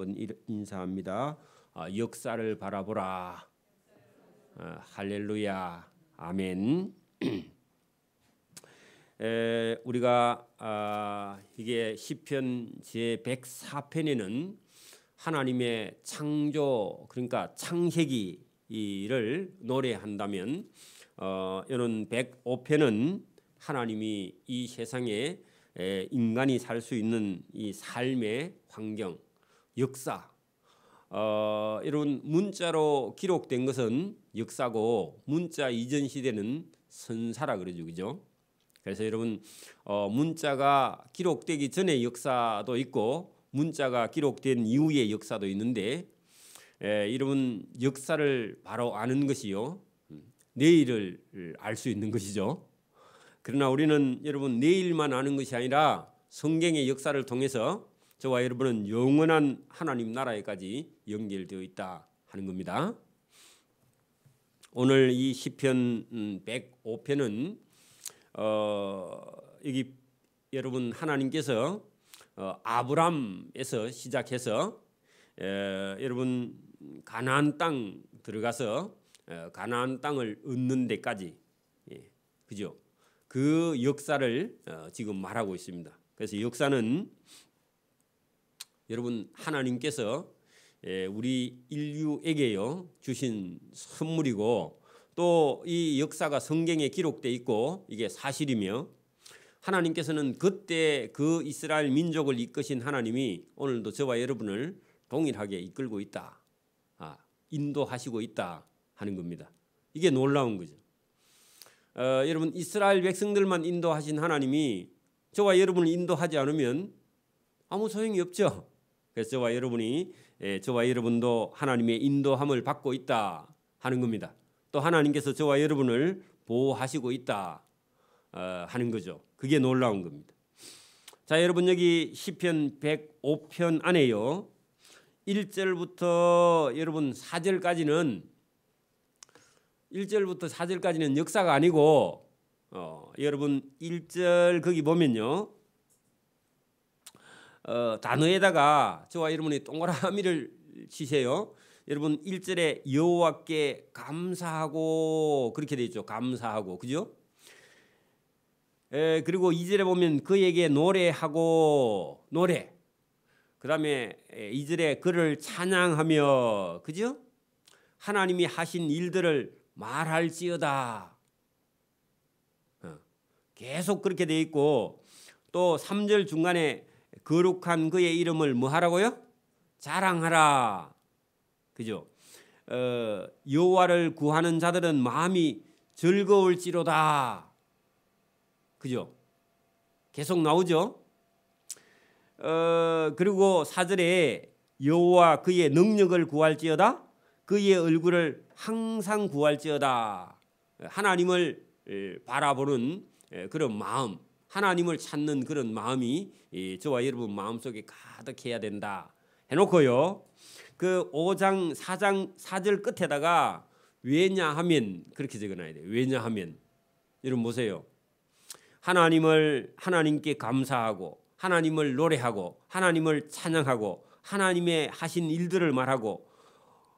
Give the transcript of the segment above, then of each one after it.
한번 인사합니다. 역사를 바라보라. 할렐루야. 아멘. 우리가 이게 시편 제 104편에는 하나님의 창조, 그러니까 창세기를 노래한다면 이런 105편은 하나님이 이 세상에 인간이 살 수 있는 이 삶의 환경, 역사, 이런 문자로 기록된 것은 역사고, 문자 이전 시대는 선사라 그러죠, 그죠? 그래서 여러분, 문자가 기록되기 전의 역사도 있고 문자가 기록된 이후의 역사도 있는데, 여러분, 역사를 바로 아는 것이요, 내일을 알 수 있는 것이죠. 그러나 우리는 여러분, 내일만 아는 것이 아니라 성경의 역사를 통해서 저와 여러분은 영원한 하나님 나라에까지 연결되어 있다 하는 겁니다. 오늘 이 시편 105편은 여기 여러분, 하나님께서 아브람에서 시작해서 여러분 가나안 땅 들어가서 가나안 땅을 얻는 데까지, 그죠? 그 역사를 지금 말하고 있습니다. 그래서 역사는 여러분, 하나님께서 우리 인류에게요 주신 선물이고, 또 이 역사가 성경에 기록되어 있고 이게 사실이며, 하나님께서는 그때 그 이스라엘 민족을 이끄신 하나님이 오늘도 저와 여러분을 동일하게 이끌고 있다, 인도하시고 있다 하는 겁니다. 이게 놀라운 거죠. 여러분, 이스라엘 백성들만 인도하신 하나님이 저와 여러분을 인도하지 않으면 아무 소용이 없죠. 그래서 저와 여러분도 하나님의 인도함을 받고 있다 하는 겁니다. 또 하나님께서 저와 여러분을 보호하시고 있다 하는 거죠. 그게 놀라운 겁니다. 자, 여러분, 여기 시편 105편 안에요 1절부터 여러분 4절까지는 역사가 아니고, 여러분 1절 거기 보면요, 단어에다가 저와 여러분이 동그라미를 치세요. 여러분 1절에 여호와께 감사하고 그렇게 돼 있죠. 감사하고, 그죠? 그리고 2절에 보면 그에게 노래하고, 노래. 그다음에 2절에 그를 찬양하며, 그죠? 하나님이 하신 일들을 말할지어다. 계속 그렇게 돼 있고, 또 3절 중간에 거룩한 그의 이름을 뭐 하라고요? 자랑하라. 그죠? 여호와를 구하는 자들은 마음이 즐거울지로다. 그죠? 계속 나오죠? 그리고 4절에 여호와 그의 능력을 구할지어다. 그의 얼굴을 항상 구할지어다. 하나님을 바라보는 그런 마음, 하나님을 찾는 그런 마음이 저와 여러분 마음속에 가득해야 된다 해놓고요, 그 5장 4장 4절 끝에다가 왜냐하면 그렇게 적어놔야 돼요. 왜냐하면, 여러분 보세요. 하나님께 감사하고, 하나님을 노래하고, 하나님을 찬양하고, 하나님의 하신 일들을 말하고,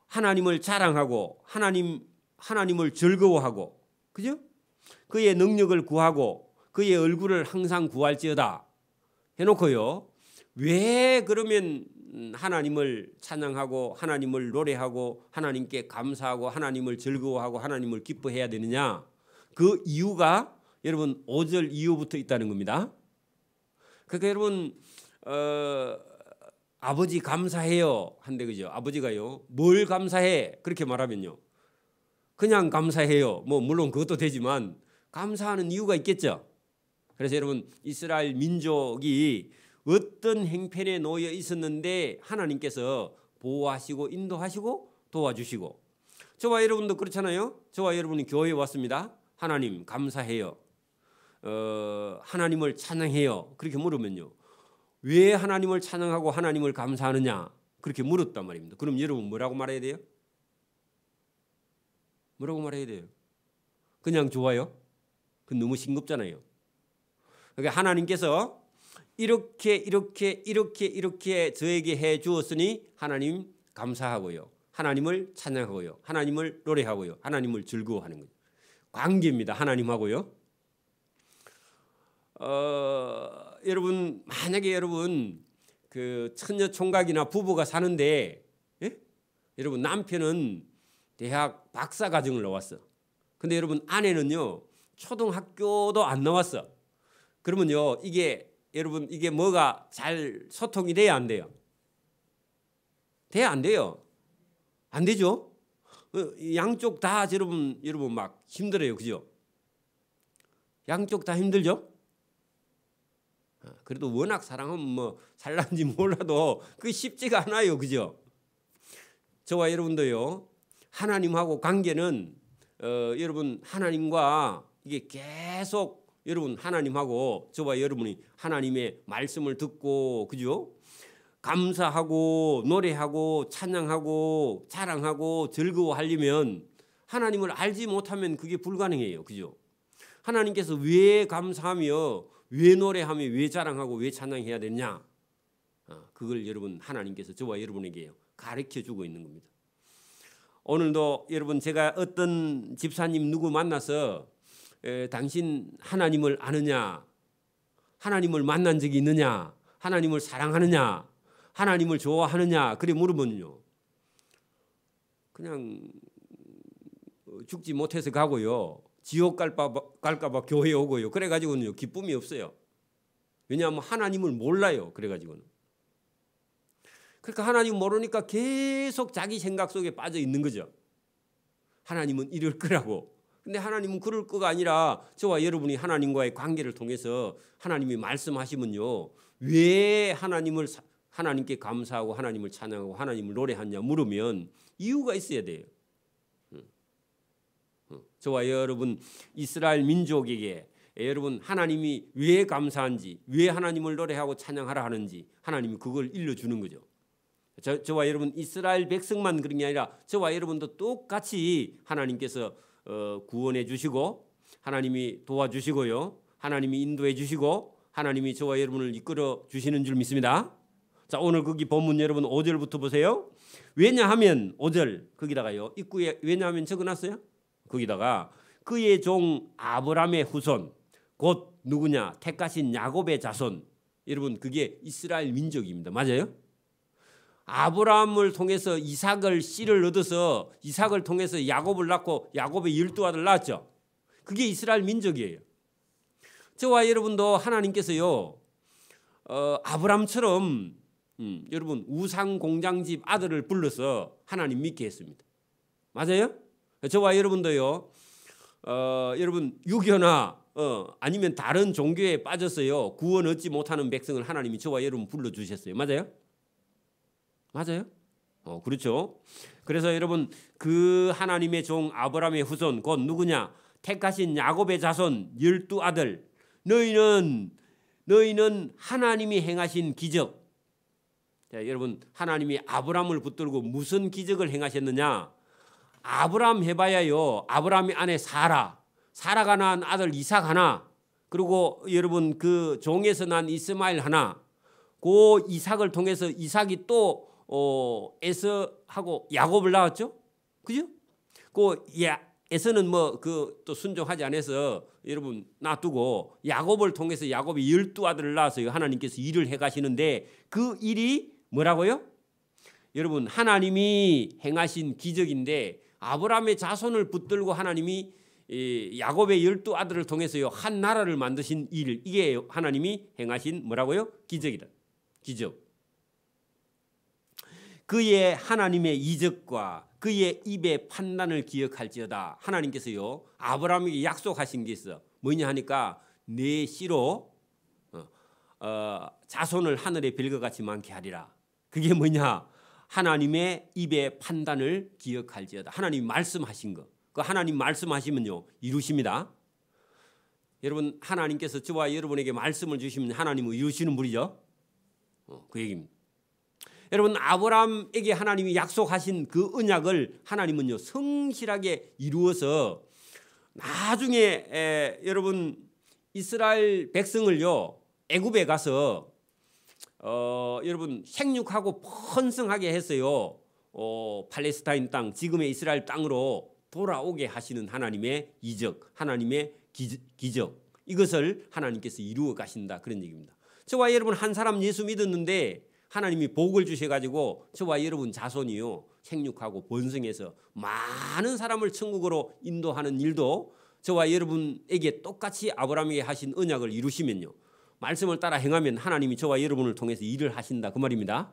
하나님을 자랑하고, 하나님을 즐거워하고, 그죠? 그의 능력을 구하고, 그의 얼굴을 항상 구할지어다 해놓고요, 왜 그러면 하나님을 찬양하고, 하나님을 노래하고, 하나님께 감사하고, 하나님을 즐거워하고, 하나님을 기뻐해야 되느냐? 그 이유가 여러분 5절 이후부터 있다는 겁니다. 그러니까 여러분, 아버지 감사해요 한데, 그죠? 아버지가요, 뭘 감사해? 그렇게 말하면요, 그냥 감사해요. 뭐 물론 그것도 되지만 감사하는 이유가 있겠죠. 그래서 여러분, 이스라엘 민족이 어떤 행편에 놓여 있었는데 하나님께서 보호하시고 인도하시고 도와주시고, 저와 여러분도 그렇잖아요. 저와 여러분이 교회에 왔습니다. 하나님 감사해요. 하나님을 찬양해요. 그렇게 물으면요, 왜 하나님을 찬양하고 하나님을 감사하느냐? 그렇게 물었단 말입니다. 그럼 여러분 뭐라고 말해야 돼요? 뭐라고 말해야 돼요? 그냥 좋아요? 그건 너무 싱겁잖아요. 그러니까 하나님께서 이렇게 저에게 해 주었으니 하나님 감사하고요. 하나님을 찬양하고요. 하나님을 노래하고요. 하나님을 즐거워하는 거죠. 관계입니다. 하나님하고요. 여러분 만약에 여러분 그 처녀 총각이나 부부가 사는데 예? 여러분 남편은 대학 박사 과정을 나왔어. 근데 여러분 아내는요 초등학교도 안 나왔어. 그러면요 여러분 이게 뭐가 잘 소통이 돼야 안 돼요? 돼야 안 돼요? 안 되죠? 양쪽 다 여러분 막 힘들어요, 그죠? 양쪽 다 힘들죠? 그래도 워낙 사랑하면 뭐 살란지 몰라도 그게 쉽지가 않아요, 그죠? 저와 여러분도요 하나님하고 관계는 여러분 하나님과 이게 계속 여러분 하나님하고 저와 여러분이 하나님의 말씀을 듣고 그죠? 감사하고 노래하고 찬양하고 자랑하고 즐거워하려면 하나님을 알지 못하면 그게 불가능해요. 그죠? 하나님께서 왜 감사하며 왜 노래하며 왜 자랑하고 왜 찬양해야 되냐? 그걸 여러분 하나님께서 저와 여러분에게 가르쳐 주고 있는 겁니다. 오늘도 여러분 제가 어떤 집사님 누구 만나서 당신 하나님을 아느냐? 하나님을 만난 적이 있느냐? 하나님을 사랑하느냐? 하나님을 좋아하느냐? 그래 물으면요. 그냥 죽지 못해서 가고요. 지옥 갈까봐 교회 오고요. 그래가지고는요 기쁨이 없어요. 왜냐하면 하나님을 몰라요. 그래가지고는. 그러니까 하나님 모르니까 계속 자기 생각 속에 빠져 있는 거죠. 하나님은 이럴 거라고. 근데 하나님은 그럴 거가 아니라 저와 여러분이 하나님과의 관계를 통해서 하나님이 말씀하시면요. 왜 하나님께 감사하고 하나님을 찬양하고 하나님을 노래하냐 물으면 이유가 있어야 돼요. 저와 여러분 이스라엘 민족에게 여러분 하나님이 왜 감사한지 왜 하나님을 노래하고 찬양하라 하는지 하나님이 그걸 일러주는 거죠. 저와 여러분 이스라엘 백성만 그런 게 아니라 저와 여러분도 똑같이 하나님께서 구원해 주시고 하나님이 도와주시고요. 하나님이 인도해 주시고 하나님이 저와 여러분을 이끌어 주시는 줄 믿습니다. 자 오늘 거기 본문 여러분 5절부터 보세요. 왜냐하면 5절 거기다가요. 입구에 왜냐하면 적어놨어요. 거기다가 그의 종 아브라함의 후손 곧 누구냐 택하신 야곱의 자손. 여러분 그게 이스라엘 민족입니다. 맞아요? 아브라함을 통해서 이삭을 씨를 얻어서 이삭을 통해서 야곱을 낳고 야곱의 12아들 낳았죠. 그게 이스라엘 민족이에요. 저와 여러분도 하나님께서요 아브라함처럼 여러분 우상 공장집 아들을 불러서 하나님 믿게 했습니다. 맞아요? 저와 여러분도요 여러분 유교나 아니면 다른 종교에 빠졌어요. 구원 얻지 못하는 백성을 하나님이 저와 여러분 불러주셨어요. 맞아요? 맞아요? 그렇죠. 그래서 여러분 그 하나님의 종 아브라함의 후손 곧 누구냐 택하신 야곱의 자손 12아들 너희는 하나님이 행하신 기적. 자, 여러분 하나님이 아브라함을 붙들고 무슨 기적을 행하셨느냐. 아브라함 해봐야요. 아브라함의 아내 사라가 낳은 아들 이삭 하나 그리고 여러분 그 종에서 난 이스마엘 하나 그 이삭을 통해서 이삭이 또 에서하고 야곱을 낳았죠. 그죠? 그 에서는 뭐 그 또 순종하지 않아서 여러분 놔두고 야곱을 통해서 야곱이 12아들을 낳았어요. 하나님께서 일을 해 가시는데 그 일이 뭐라고요? 여러분 하나님이 행하신 기적인데 아브라함의 자손을 붙들고 하나님이 야곱의 12아들을 통해서요 한 나라를 만드신 일 이게 하나님이 행하신 뭐라고요? 기적이다. 기적. 그의 하나님의 이적과 그의 입의 판단을 기억할지어다. 하나님께서요 아브라함에게 약속하신 게 있어. 뭐냐 하니까 내 씨로 자손을 하늘의 별과 같이 많게 하리라. 그게 뭐냐? 하나님의 입의 판단을 기억할지어다. 하나님이 말씀하신 거. 그 하나님 말씀하시면요 이루십니다. 여러분 하나님께서 저와 여러분에게 말씀을 주시면 하나님은 이루시는 분이죠. 그 얘기입니다. 여러분 아브라함에게 하나님이 약속하신 그 언약을 하나님은요 성실하게 이루어서 나중에 여러분 이스라엘 백성을요 애굽에 가서 여러분 생육하고 번성하게 했어요. 팔레스타인 땅, 지금의 이스라엘 땅으로 돌아오게 하시는 하나님의 이적, 하나님의 기적, 이것을 하나님께서 이루어 가신다, 그런 얘기입니다. 저와 여러분 한 사람 예수 믿었는데 하나님이 복을 주셔가지고 저와 여러분 자손이요 생육하고 번성해서 많은 사람을 천국으로 인도하는 일도 저와 여러분에게 똑같이 아브라함에게 하신 언약을 이루시면요, 말씀을 따라 행하면 하나님이 저와 여러분을 통해서 일을 하신다, 그 말입니다.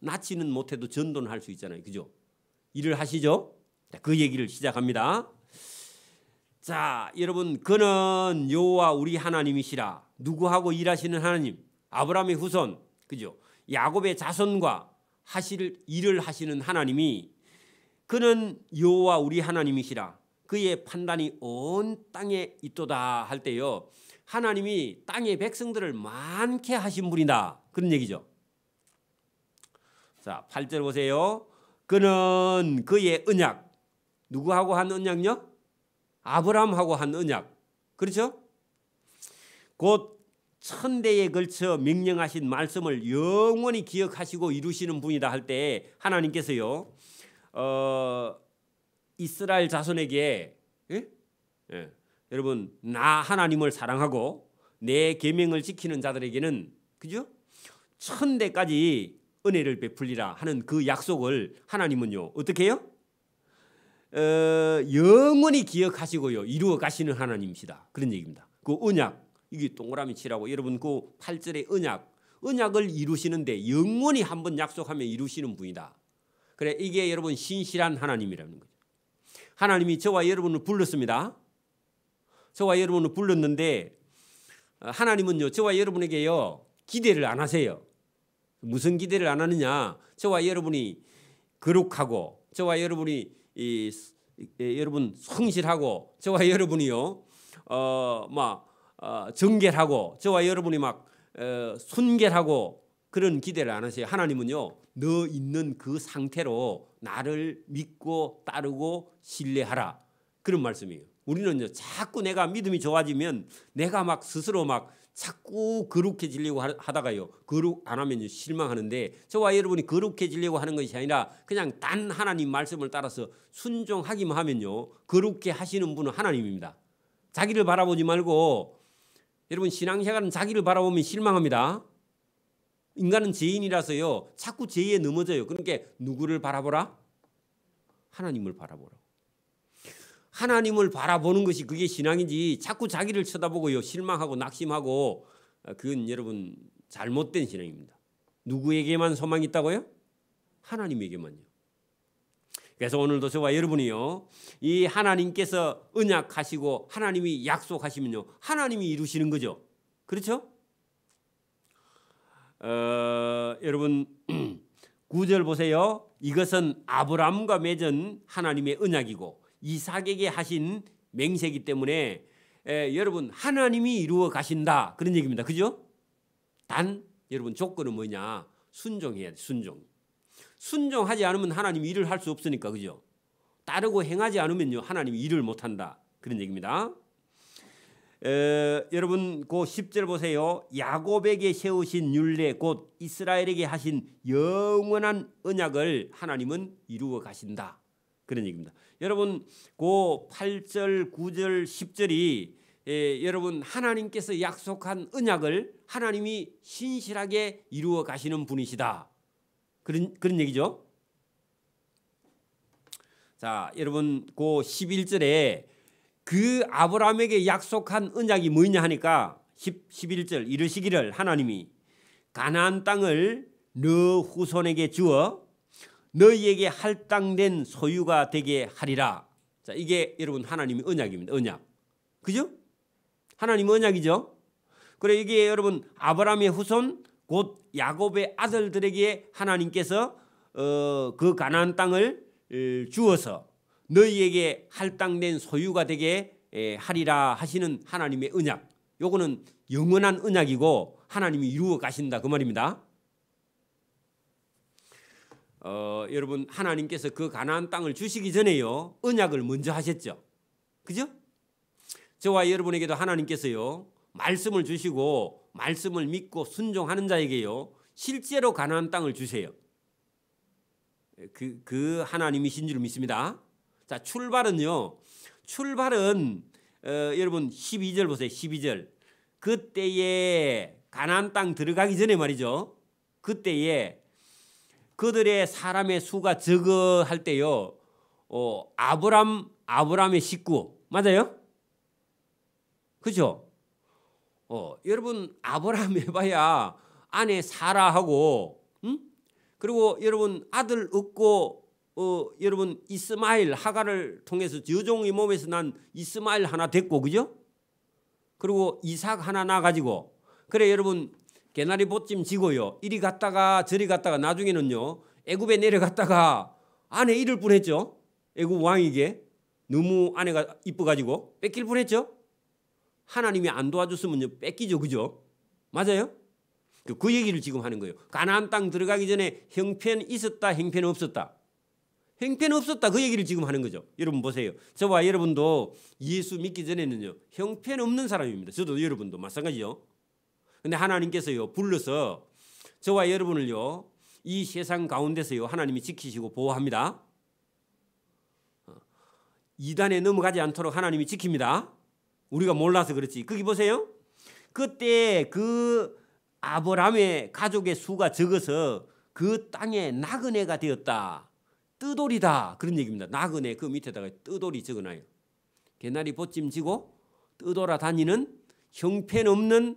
낳지는 못해도 전도는 할 수 있잖아요, 그죠? 일을 하시죠. 그 얘기를 시작합니다. 자, 여러분, 그는 여호와 우리 하나님이시라. 누구하고 일하시는 하나님? 아브라함의 후손, 그죠? 야곱의 자손과 하실 일을 하시는 하나님이, 그는 여호와 우리 하나님이시라. 그의 판단이 온 땅에 있도다 할 때요, 하나님이 땅의 백성들을 많게 하신 분이다, 그런 얘기죠. 자, 8절 보세요. 그는 그의 언약, 누구하고 한 언약요? 아브라함하고 한 언약, 그렇죠? 곧 천대에 걸쳐 명령하신 말씀을 영원히 기억하시고 이루시는 분이다 할 때 하나님께서요, 이스라엘 자손에게 여러분, 나 하나님을 사랑하고 내 계명을 지키는 자들에게는, 그죠? 천대까지 은혜를 베풀리라 하는 그 약속을 하나님은요 어떻게 해요? 영원히 기억하시고요 이루어 가시는 하나님이시다, 그런 얘기입니다. 그 언약, 이게 동그라미 치라고, 여러분 그 8절의 언약을 이루시는데 영원히 한번 약속하면 이루시는 분이다. 그래, 이게 여러분 신실한 하나님이라는 거죠. 하나님이 저와 여러분을 불렀습니다. 저와 여러분을 불렀는데 하나님은요 저와 여러분에게요 기대를 안 하세요. 무슨 기대를 안 하느냐? 저와 여러분이 거룩하고, 저와 여러분이 여러분 성실하고, 저와 여러분이요 정결하고, 저와 여러분이 막 순결하고, 그런 기대를 안 하세요. 하나님은요 너 있는 그 상태로 나를 믿고 따르고 신뢰하라, 그런 말씀이에요. 우리는요 자꾸 내가 믿음이 좋아지면 내가 막 스스로 막 자꾸 거룩해지려고 하다가요 거룩 안 하면 실망하는데, 저와 여러분이 거룩해지려고 하는 것이 아니라 그냥 단 하나님 말씀을 따라서 순종하기만 하면요 거룩해 하시는 분은 하나님입니다. 자기를 바라보지 말고, 여러분 신앙생활은 자기를 바라보면 실망합니다. 인간은 죄인이라서요 자꾸 죄에 넘어져요. 그러니까 누구를 바라보라? 하나님을 바라보라. 하나님을 바라보는 것이 그게 신앙이지, 자꾸 자기를 쳐다보고요 실망하고 낙심하고, 그건 여러분 잘못된 신앙입니다. 누구에게만 소망이 있다고요? 하나님에게만요. 그래서 오늘도 저와 여러분이요 이 하나님께서 언약하시고 하나님이 약속하시면요 하나님이 이루시는 거죠, 그렇죠? 여러분 9절 보세요. 이것은 아브라함과 맺은 하나님의 언약이고 이삭에게 하신 맹세이기 때문에 여러분 하나님이 이루어 가신다, 그런 얘기입니다, 그죠? 단 여러분 조건은 뭐냐? 순종해야 돼. 순종하지 않으면 하나님이 일을 할 수 없으니까, 그죠? 따르고 행하지 않으면요 하나님이 일을 못한다, 그런 얘기입니다. 여러분 그 10절 보세요. 야곱에게 세우신 율례 곧 이스라엘에게 하신 영원한 언약을 하나님은 이루어 가신다, 그런 얘기입니다. 여러분 그 8절 9절 10절이 여러분 하나님께서 약속한 언약을 하나님이 신실하게 이루어 가시는 분이시다, 그런 얘기죠. 자, 여러분 그 11절에 그 아브라함에게 약속한 언약이 뭐냐 하니까 11절 이르시기를 하나님이 가나안 땅을 너 후손에게 주어 너희에게 할당된 소유가 되게 하리라. 자, 이게 여러분 하나님의 언약입니다. 언약, 그죠? 하나님의 언약이죠. 그래, 이게 여러분 아브라함의 후손 곧 야곱의 아들들에게 하나님께서 그 가나안 땅을 주어서 너희에게 할당된 소유가 되게 하리라 하시는 하나님의 언약, 요거는 영원한 언약이고 하나님이 이루어 가신다, 그 말입니다. 여러분 하나님께서 그 가나안 땅을 주시기 전에요 언약을 먼저 하셨죠, 그죠? 저와 여러분에게도 하나님께서요 말씀을 주시고 말씀을 믿고 순종하는 자에게요 실제로 가나안 땅을 주세요. 그 하나님이신 줄 믿습니다. 자, 출발은 여러분 12절 보세요. 12절. 그때에 가나안 땅 들어가기 전에 말이죠. 그때에 그들의 사람의 수가 적어 할 때요. 아브람의 식구 맞아요? 그렇죠? 여러분 아브람 해봐야 아내 사라하고 그리고 여러분 아들 없고 여러분 이스마엘 하갈을 통해서 여종의 몸에서 난 이스마엘 하나 됐고 그죠? 그리고 이삭 하나 나가지고 그래 여러분 개나리 보찜 지고요 이리 갔다가 저리 갔다가 나중에는요 애굽에 내려갔다가 아내 잃을 뻔했죠. 애굽 왕에게 너무 아내가 이뻐가지고 뺏길 뻔했죠. 하나님이 안 도와줬으면 뺏기죠. 그죠? 맞아요? 그 얘기를 지금 하는 거예요. 가나안 땅 들어가기 전에 형편 있었다 형편 없었다. 형편 없었다 그 얘기를 지금 하는 거죠. 여러분 보세요. 저와 여러분도 예수 믿기 전에는요 형편 없는 사람입니다. 저도 여러분도 마찬가지요. 근데 하나님께서요 불러서 저와 여러분을요 이 세상 가운데서요 하나님이 지키시고 보호합니다. 이단에 넘어가지 않도록 하나님이 지킵니다. 우리가 몰라서 그렇지. 거기 보세요. 그때 그 아브라함의 가족의 수가 적어서 그 땅에 나그네가 되었다. 뜨돌이다. 그런 얘기입니다. 나그네 그 밑에다가 뜨돌이 적어놔요. 개나리 보찜 지고 뜨돌아 다니는 형편없는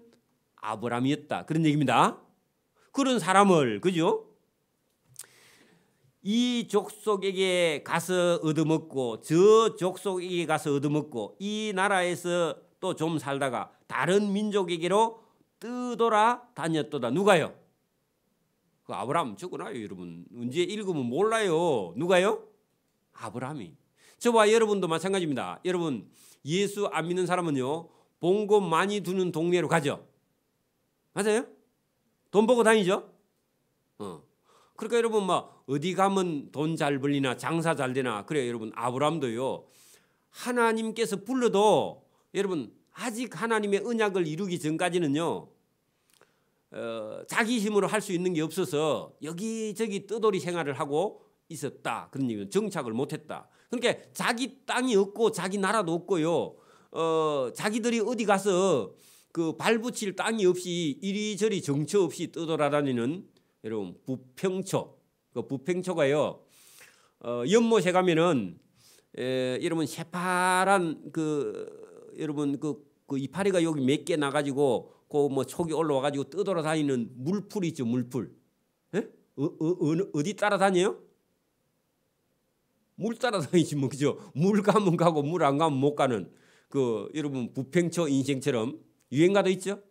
아브라함이었다. 그런 얘기입니다. 그런 사람을 그죠? 이 족속에게 가서 얻어먹고 저 족속에게 가서 얻어먹고 이 나라에서 또 좀 살다가 다른 민족에게로 뜨돌아 다녔도다. 누가요? 그 아브라함 적어놔요. 여러분 언제 읽으면 몰라요. 누가요? 아브라함이. 저와 여러분도 마찬가지입니다. 여러분 예수 안 믿는 사람은요 봉급 많이 두는 동네로 가죠. 맞아요? 돈 벌고 다니죠. 그러니까 여러분 막 어디 가면 돈 잘 벌리나 장사 잘 되나 그래요. 여러분 아브라함도요 하나님께서 불러도 여러분 아직 하나님의 언약을 이루기 전까지는요 자기 힘으로 할 수 있는 게 없어서 여기저기 뜨돌이 생활을 하고 있었다. 그런 얘기는 정착을 못했다. 그러니까 자기 땅이 없고 자기 나라도 없고요 자기들이 어디 가서 그 발붙일 땅이 없이 이리저리 정처 없이 떠돌아다니는 여러분 부평초. 그 부평초가요 연못에 가면은 여러분 새파란 그 여러분 그 이파리가 여기 몇 개 나가지고 그 뭐 촉이 올라와가지고 떠돌아다니는 물풀 있죠. 물풀. 예? 어디 따라다녀요? 물 따라다니지 뭐 그죠? 물 가면 가고 물 안 가면 못 가는 그 여러분 부평초 인생처럼 유행가도 있죠.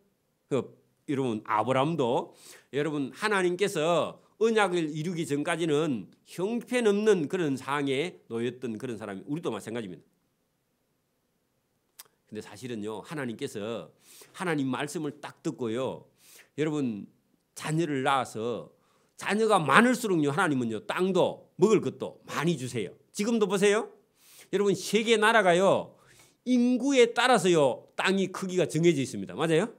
그 여러분 아브라함도 여러분 하나님께서 언약을 이루기 전까지는 형편없는 그런 상황에 놓였던 그런 사람이 우리도 마찬가지입니다. 근데 사실은요 하나님께서 하나님 말씀을 딱 듣고요 여러분 자녀를 낳아서 자녀가 많을수록요 하나님은요 땅도 먹을 것도 많이 주세요. 지금도 보세요. 여러분 세계 나라가요 인구에 따라서요 땅이 크기가 정해져 있습니다. 맞아요?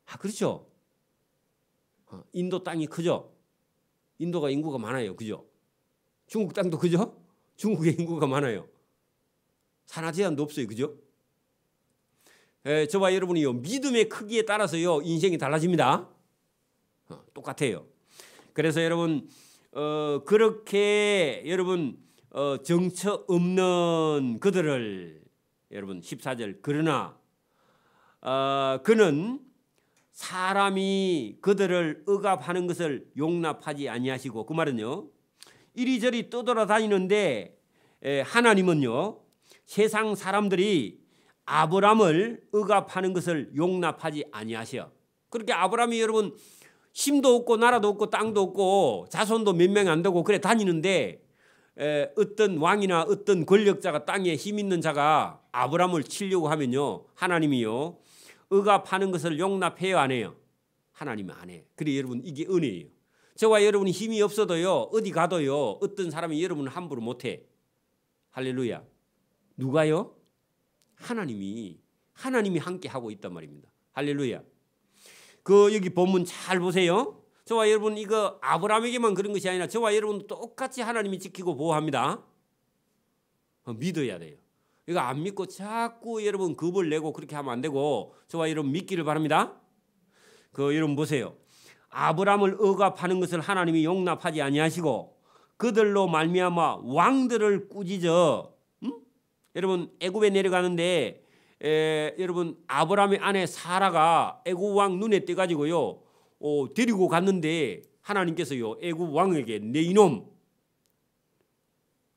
아 그렇죠. 인도 땅이 크죠. 인도가 인구가 많아요. 그죠? 중국 땅도 그죠? 중국의 인구가 많아요. 산하 제한도 없어요. 그죠? 저와 여러분이요 믿음의 크기에 따라서요 인생이 달라집니다. 똑같아요. 그래서 여러분 그렇게 여러분 정처 없는 그들을 여러분 14절 그러나 그는 사람이 그들을 억압하는 것을 용납하지 아니하시고 그 말은요 이리저리 떠돌아다니는데 하나님은요 세상 사람들이 아브람을 억압하는 것을 용납하지 아니하셔. 그렇게 아브람이 여러분 힘도 없고 나라도 없고 땅도 없고 자손도 몇 명 안 되고 그래 다니는데 어떤 왕이나 어떤 권력자가 땅에 힘 있는 자가 아브람을 치려고 하면요 하나님이요 억압하는 것을 용납해요 안 해요? 하나님은 안 해. 그래 여러분 이게 은혜예요. 저와 여러분이 힘이 없어도요 어디 가도요 어떤 사람이 여러분을 함부로 못해. 할렐루야. 누가요? 하나님이 하나님이 함께 하고 있단 말입니다. 할렐루야. 그 여기 본문 잘 보세요. 저와 여러분 이거 아브라함에게만 그런 것이 아니라 저와 여러분도 똑같이 하나님이 지키고 보호합니다. 믿어야 돼요. 이거 안 믿고 자꾸 여러분 겁을 내고 그렇게 하면 안 되고 저와 여러분 믿기를 바랍니다. 그 여러분 보세요. 아브라함을 억압하는 것을 하나님이 용납하지 아니하시고 그들로 말미암아 왕들을 꾸짖어. 여러분 애굽에 내려가는데 여러분 아브라함의 아내 사라가 애굽 왕 눈에 띄가지고요 데리고 갔는데 하나님께서요 애굽 왕에게 내 이놈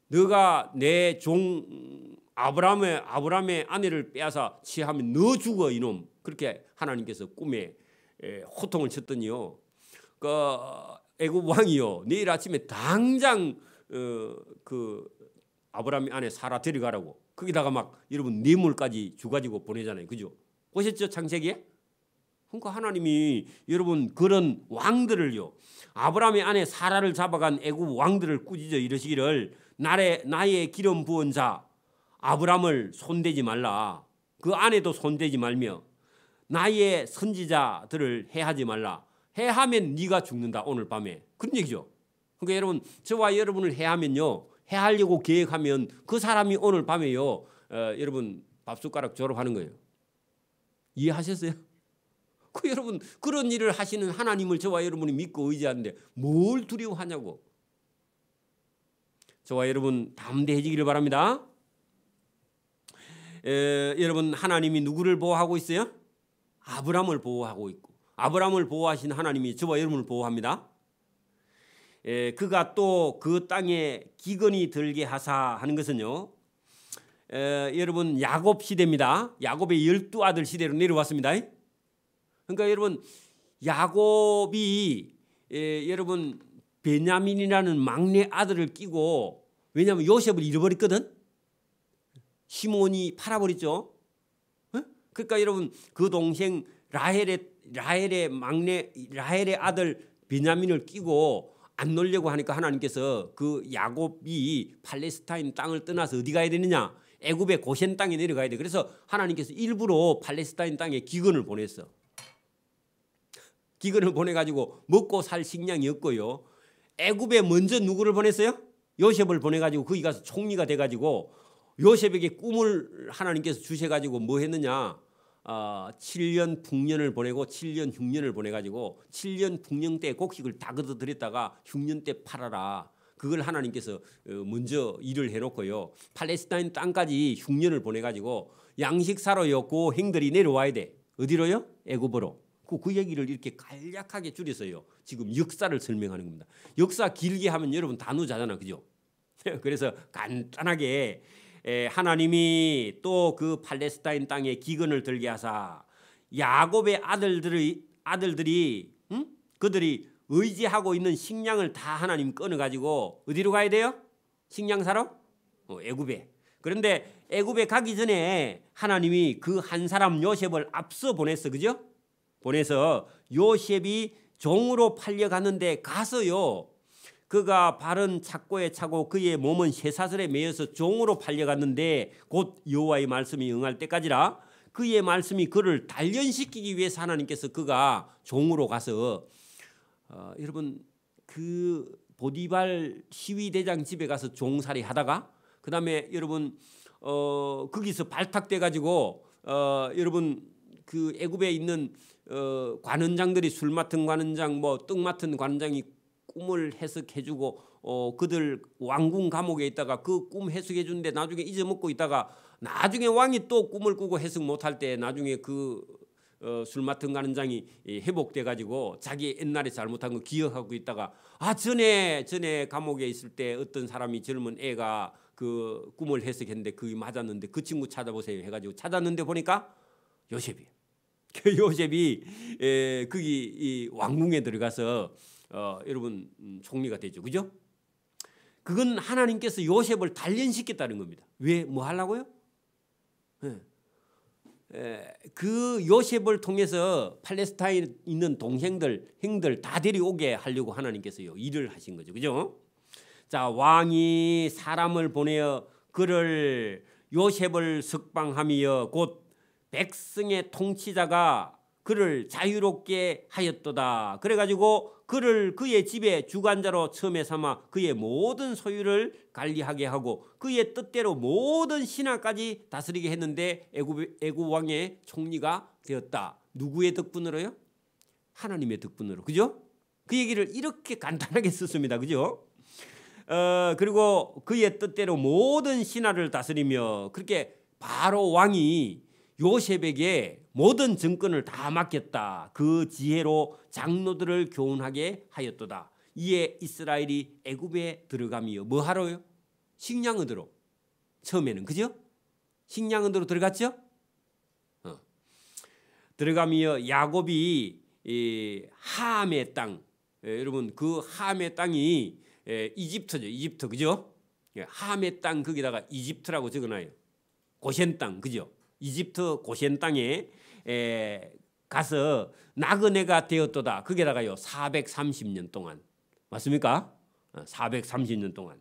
너가 내 종 아브라함의 아내를 빼앗아 취하면 너 죽어 이놈 그렇게 하나님께서 꿈에 호통을 쳤더니요 그 애굽 왕이요 내일 아침에 당장 그 아브라함의 아내 사라 데려가라고 거기다가 막 여러분 뇌물까지 주가지고 보내잖아요. 그죠? 보셨죠? 창세기에? 그러니까 하나님이 여러분 그런 왕들을요 아브라함의 아내 사라를 잡아간 애굽 왕들을 꾸짖어 이러시기를 나의 기름 부은 자 아브라함을 손대지 말라. 그 아내도 손대지 말며 나의 선지자들을 해하지 말라. 해하면 네가 죽는다 오늘 밤에. 그런 얘기죠. 그러니까 여러분 저와 여러분을 해하면요 해하려고 계획하면 그 사람이 오늘 밤에요 여러분 밥숟가락 졸업하는 거예요. 이해하셨어요? 그 여러분 그런 일을 하시는 하나님을 저와 여러분이 믿고 의지하는데 뭘 두려워하냐고. 저와 여러분 담대해지기를 바랍니다. 여러분 하나님이 누구를 보호하고 있어요? 아브라함을 보호하고 있고 아브라함을 보호하신 하나님이 저와 여러분을 보호합니다. 그가 또 그 땅에 기근이 들게 하사 하는 것은요 여러분 야곱 시대입니다. 야곱의 12아들 시대로 내려왔습니다. 그러니까 여러분 야곱이 여러분 베냐민이라는 막내 아들을 끼고 왜냐하면 요셉을 잃어버렸거든. 시몬이 팔아버렸죠. 그러니까 여러분 그 동생 라헬의 막내 라헬의 아들 베냐민을 끼고 안 놀려고 하니까 하나님께서 그 야곱이 팔레스타인 땅을 떠나서 어디 가야 되느냐 애굽의 고센 땅에 내려가야 돼. 그래서 하나님께서 일부러 팔레스타인 땅에 기근을 보냈어. 기근을 보내가지고 먹고 살 식량이 없고요. 애굽에 먼저 누구를 보냈어요? 요셉을 보내가지고 거기 가서 총리가 돼가지고 요셉에게 꿈을 하나님께서 주셔가지고 뭐 했느냐 7년 풍년을 보내고 7년 흉년을 보내가지고 7년 풍년 때 곡식을 다 걷어들였다가 흉년 때 팔아라. 그걸 하나님께서 먼저 일을 해놓고요. 팔레스타인 땅까지 흉년을 보내가지고 양식 사러요 그 행들이 내려와야 돼. 어디로요? 애굽으로. 그 얘기를 이렇게 간략하게 줄여서요. 지금 역사를 설명하는 겁니다. 역사 길게 하면 여러분 단우자잖아, 그죠? 그래서 간단하게 하나님이 또 그 팔레스타인 땅에 기근을 들게 하사 야곱의 아들들이 그들이 의지하고 있는 식량을 다 하나님 끊어가지고 어디로 가야 돼요? 식량 사러? 애굽에. 그런데 애굽에 가기 전에 하나님이 그 한 사람 요셉을 앞서 보냈어, 그죠? 보내서 요셉이 종으로 팔려갔는데 가서요. 그가 발은 착고에 차고 그의 몸은 쇠사슬에 매여서 종으로 팔려갔는데 곧 여호와의 말씀이 응할 때까지라 그의 말씀이 그를 단련시키기 위해서 하나님께서 그가 종으로 가서 여러분 그 보디발 시위대장 집에 가서 종살이 하다가 그 다음에 여러분 거기서 발탁돼 가지고 여러분 그 애굽에 있는 관원장들이 술 맡은 관원장 뭐 떡 맡은 관원장이 꿈을 해석해주고 그들 왕궁 감옥에 있다가 그 꿈 해석해주는데 나중에 잊어먹고 있다가 나중에 왕이 또 꿈을 꾸고 해석 못할 때 나중에 그 술 맡은 관원장이 회복돼 가지고 자기 옛날에 잘못한 거 기억하고 있다가 전에 감옥에 있을 때 어떤 사람이 젊은 애가 그 꿈을 해석했는데 그게 맞았는데 그 친구 찾아보세요 해가지고 찾았는데 보니까 요셉이에요. 그 요셉이 거기 이 왕궁에 들어가서 여러분 총리가 되죠, 그죠? 그건 하나님께서 요셉을 단련시켰다는 겁니다. 왜 뭐 하려고요? 그 요셉을 통해서 팔레스타인에 있는 동생들, 형들 다 데려오게 하려고 하나님께서요 일을 하신 거죠, 그죠? 자, 왕이 사람을 보내어 그를 요셉을 석방하며 곧 백성의 통치자가 그를 자유롭게 하였도다. 그래가지고 그를 그의 집에 주관자로 처음에 삼아 그의 모든 소유를 관리하게 하고 그의 뜻대로 모든 신하까지 다스리게 했는데 애굽 왕의 총리가 되었다. 누구의 덕분으로요? 하나님의 덕분으로. 그죠? 그 얘기를 이렇게 간단하게 썼습니다. 그죠? 그리고 그의 뜻대로 모든 신하를 다스리며 그렇게 바로 왕이 요셉에게 모든 정권을 다 맡겼다. 그 지혜로 장로들을 교훈하게 하였도다. 이에 이스라엘이 애굽에 들어가며 뭐 하러요? 식량 얻으러. 처음에는 그죠? 식량 얻으러 들어갔죠? 들어가며 야곱이 함의 땅, 여러분 그 함의 땅이 이집트죠. 이집트 그죠? 함의 땅 거기다가 이집트라고 적어놔요. 고센 땅 그죠? 이집트 고센 땅에 가서 나그네가 되었도다. 거기다가요 430년 동안 맞습니까? 430년 동안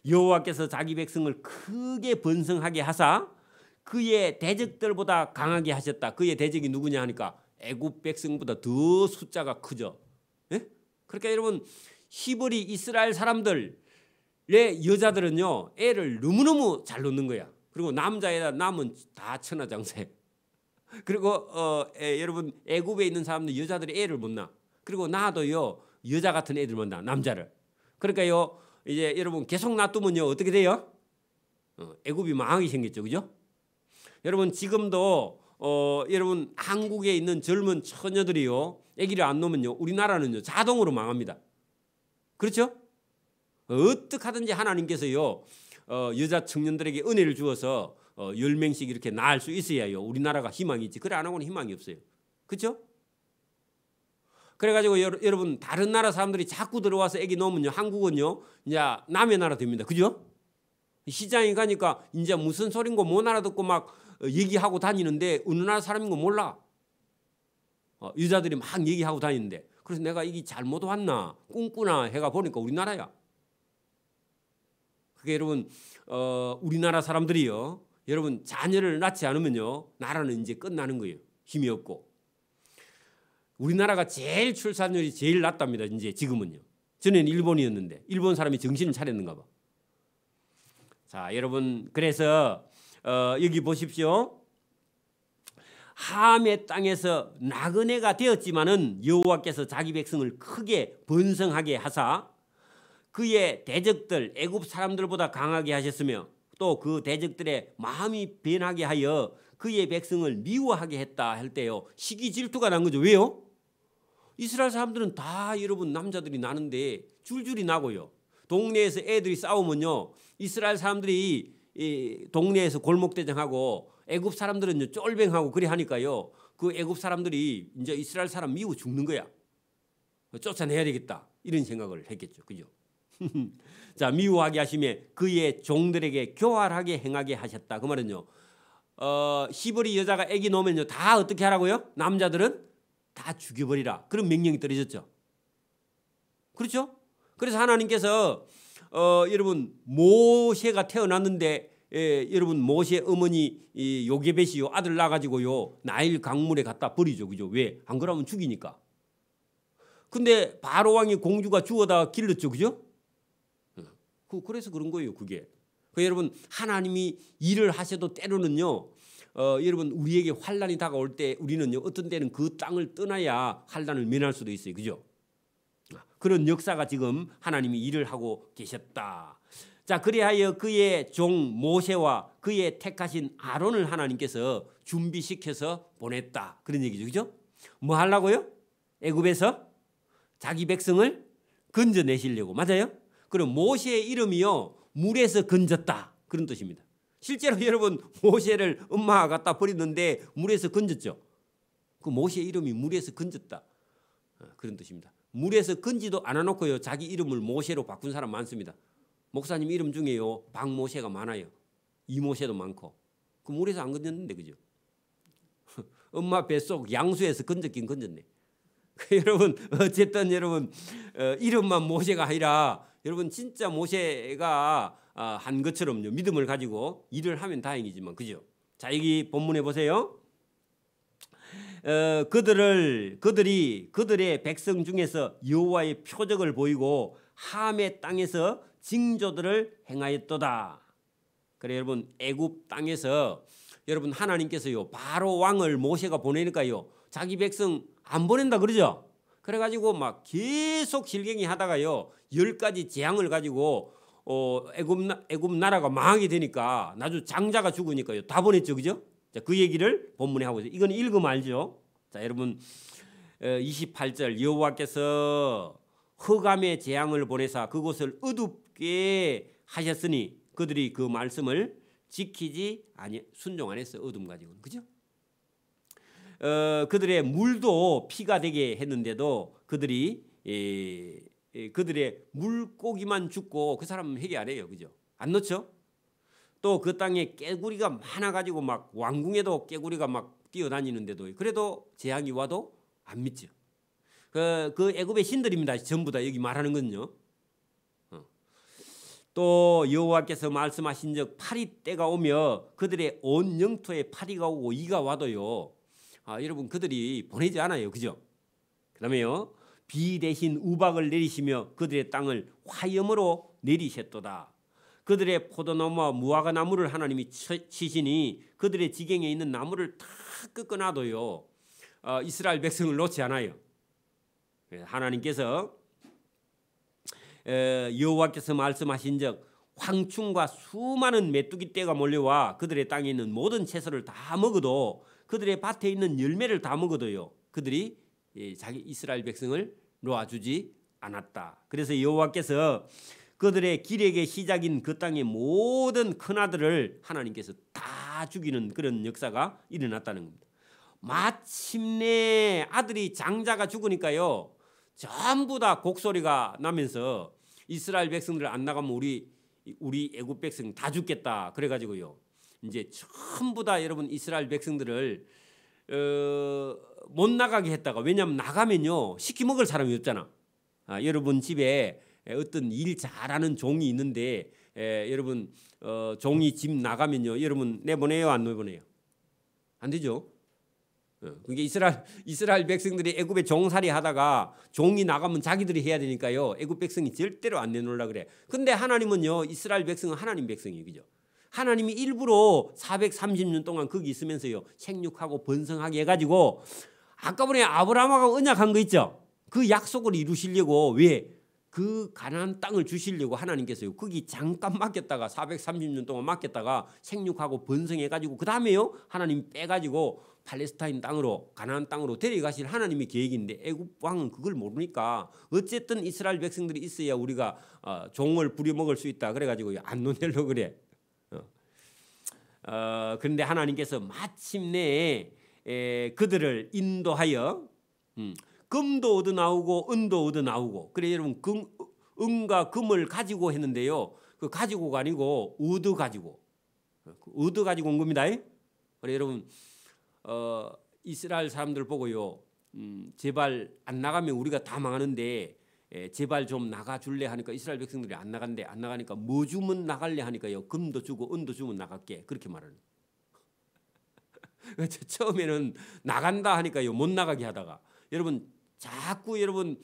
여호와께서 자기 백성을 크게 번성하게 하사 그의 대적들보다 강하게 하셨다. 그의 대적이 누구냐 하니까 애굽 백성보다 더 숫자가 크죠. 예? 그러니까 여러분 히브리 이스라엘 사람들의 여자들은요 애를 너무너무 잘 놓는 거야. 그리고 남자애다 남은 다 천하장사예요. 그리고 여러분 애굽에 있는 사람들 여자들이 애를 못 낳아. 그리고 낳아도요 여자 같은 애들 못 낳아 남자를. 그러니까요 이제 여러분 계속 놔두면요 어떻게 돼요? 애굽이 망하게 생겼죠, 그죠? 여러분 지금도 여러분 한국에 있는 젊은 처녀들이요 아기를 안 놓으면요 우리나라는요 자동으로 망합니다. 그렇죠? 어떻게 하든지 하나님께서요 여자 청년들에게 은혜를 주어서 10명씩 이렇게 낳을 수 있어야요 우리나라가 희망이 있지. 그래 안 하고는 희망이 없어요. 그렇죠? 그래가지고 여러분 다른 나라 사람들이 자꾸 들어와서 아기 놓으면요 한국은요 이제 남의 나라 됩니다. 그죠? 시장에 가니까 이제 무슨 소린고 못 알아듣고 막 얘기하고 다니는데 어느 나라 사람인 거 몰라. 여자들이 막 얘기하고 다니는데 그래서 내가 이게 잘못 왔나 꿈꾸나 해가 보니까 우리나라야. 그게 여러분 우리나라 사람들이요 여러분 자녀를 낳지 않으면요 나라는 이제 끝나는 거예요. 힘이 없고. 우리나라가 제일 출산율이 제일 낮답니다. 이제 지금은요. 전에는 일본이었는데 일본 사람이 정신을 차렸는가 봐. 자 여러분 그래서 여기 보십시오. 함의 땅에서 나그네가 되었지만은 여호와께서 자기 백성을 크게 번성하게 하사 그의 대적들 애굽 사람들보다 강하게 하셨으며 또 그 대적들의 마음이 변하게 하여 그의 백성을 미워하게 했다 할 때요 시기 질투가 난 거죠. 왜요? 이스라엘 사람들은 다 여러분 남자들이 나는데 줄줄이 나고요. 동네에서 애들이 싸우면요 이스라엘 사람들이 이 동네에서 골목대장하고 애굽 사람들은 쫄뱅하고 그래 하니까요 그 애굽 사람들이 이제 이스라엘 사람 미워 죽는 거야. 쫓아내야 되겠다 이런 생각을 했겠죠. 그죠? 자 미워하게 하시며 그의 종들에게 교활하게 행하게 하셨다. 그 말은요 히브리 여자가 아기 놓으면요 다 어떻게 하라고요? 남자들은 다 죽여버리라. 그런 명령이 떨어졌죠. 그렇죠? 그래서 하나님께서 여러분 모세가 태어났는데 여러분 모세 어머니 요게벳이요 아들 낳아가지고요 나일 강물에 갖다 버리죠. 그죠? 왜? 안 그러면 죽이니까. 근데 바로 왕이 공주가 죽어다 길렀죠. 그죠? 그래서 그런 거예요. 그게. 여러분 하나님이 일을 하셔도 때로는요 여러분 우리에게 환난이 다가올 때 우리는요 어떤 때는 그 땅을 떠나야 환난을 면할 수도 있어요. 그죠? 그런 역사가 지금 하나님이 일을 하고 계셨다. 자 그리하여 그의 종 모세와 그의 택하신 아론을 하나님께서 준비시켜서 보냈다. 그런 얘기죠. 그죠? 뭐 하려고요? 애굽에서 자기 백성을 건져내시려고. 맞아요? 그럼 모세의 이름이요 물에서 건졌다. 그런 뜻입니다. 실제로 여러분 모세를 엄마가 갖다 버렸는데 물에서 건졌죠. 그 모세의 이름이 물에서 건졌다. 그런 뜻입니다. 물에서 건지도 않아놓고요 자기 이름을 모세로 바꾼 사람 많습니다. 목사님 이름 중에요 박모세가 많아요. 이모세도 많고. 그 물에서 안 건졌는데 그죠? 엄마 뱃속 양수에서 건졌긴 건졌네. 여러분 어쨌든 여러분 이름만 모세가 아니라 여러분 진짜 모세가 한 것처럼요 믿음을 가지고 일을 하면 다행이지만 그죠? 자 여기 본문에 보세요. 그들의 백성 중에서 여호와의 표적을 보이고 함의 땅에서 징조들을 행하였도다. 그래 여러분 애굽 땅에서 여러분 하나님께서요 바로 왕을 모세가 보내니까요 자기 백성 안 보낸다 그러죠. 그래가지고 막 계속 실갱이 하다가요 10가지 재앙을 가지고 애굽 나라가 망하게 되니까 나중 장자가 죽으니까요 다 보냈죠, 그죠? 자, 그 얘기를 본문에 하고 있어요. 이건 읽으면 알죠. 자, 여러분 28절 여호와께서 흑암의 재앙을 보내사 그곳을 어둡게 하셨으니 그들이 그 말씀을 지키지 아니 순종 안 했어요. 어둠 가지고는, 그죠? 그들의 물도 피가 되게 했는데도 그들이 그들의 물고기만 죽고 그 사람은 회개 안 해요, 그죠? 안 넣죠? 또 그 땅에 깨구리가 많아가지고 막 왕궁에도 깨구리가 막 뛰어다니는데도 그래도 재앙이 와도 안 믿죠. 그 애굽의 신들입니다. 전부 다 여기 말하는 건요. 또 여호와께서 말씀하신즉 파리 때가 오며 그들의 온 영토에 파리가 오고 이가 와도요. 여러분 그들이 보내지 않아요, 그죠? 그다음에요 비 대신 우박을 내리시며 그들의 땅을 화염으로 내리셨도다. 그들의 포도나무와 무화과 나무를 하나님이 치시니 그들의 지경에 있는 나무를 다 꺾어놔도요 이스라엘 백성을 놓지 않아요. 하나님께서 여호와께서 말씀하신즉 황충과 수많은 메뚜기 떼가 몰려와 그들의 땅에 있는 모든 채소를 다 먹어도 그들의 밭에 있는 열매를 다 먹어도요 그들이 자기 이스라엘 백성을 놓아주지 않았다. 그래서 여호와께서 그들의 기력의 시작인 그 땅의 모든 큰아들을 하나님께서 다 죽이는 그런 역사가 일어났다는 겁니다. 마침내 아들이 장자가 죽으니까요 전부 다 곡소리가 나면서 이스라엘 백성들 안 나가면 우리 애굽 백성 다 죽겠다. 그래가지고요 이제 전부 다 여러분 이스라엘 백성들을 못 나가게 했다가, 왜냐하면 나가면요 시키 먹을 사람이 없잖아. 여러분 집에 어떤 일 잘하는 종이 있는데 여러분 종이 집 나가면요 여러분 내보내요 안 내보내요? 안 되죠. 그게 이스라엘 백성들이 애굽에 종살이 하다가 종이 나가면 자기들이 해야 되니까요 애굽 백성이 절대로 안 내놓으려 그래. 근데 하나님은요 이스라엘 백성은 하나님 백성이에요, 그죠? 하나님이 일부러 430년 동안 거기 있으면서요 생육하고 번성하게 해가지고 아까번에 아브라함하고 언약한 거 있죠? 그 약속을 이루시려고 왜? 그 가나안 땅을 주시려고 하나님께서요 거기 잠깐 맡겼다가 430년 동안 맡겼다가 생육하고 번성해가지고 그 다음에요 하나님 빼가지고 팔레스타인 땅으로 가나안 땅으로 데려가실 하나님의 계획인데 애굽 왕은 그걸 모르니까 어쨌든 이스라엘 백성들이 있어야 우리가 종을 부려먹을 수 있다 그래가지고 안 놓내려고 그래. 그런데 하나님께서 마침내 그들을 인도하여 금도 얻어 나오고 은도 얻어 나오고. 그래 여러분 은과 금을 가지고 했는데요 그 가지고가 아니고 얻어 가지고 온 겁니다. 그래 여러분 이스라엘 사람들 보고요 제발 안 나가면 우리가 다 망하는데 제발 좀 나가줄래 하니까 이스라엘 백성들이 안 나간대. 안 나가니까 뭐 주면 나갈래 하니까요 금도 주고 은도 주면 나갈게 그렇게 말하는. 처음에는 나간다 하니까요 못 나가게 하다가 여러분 자꾸 여러분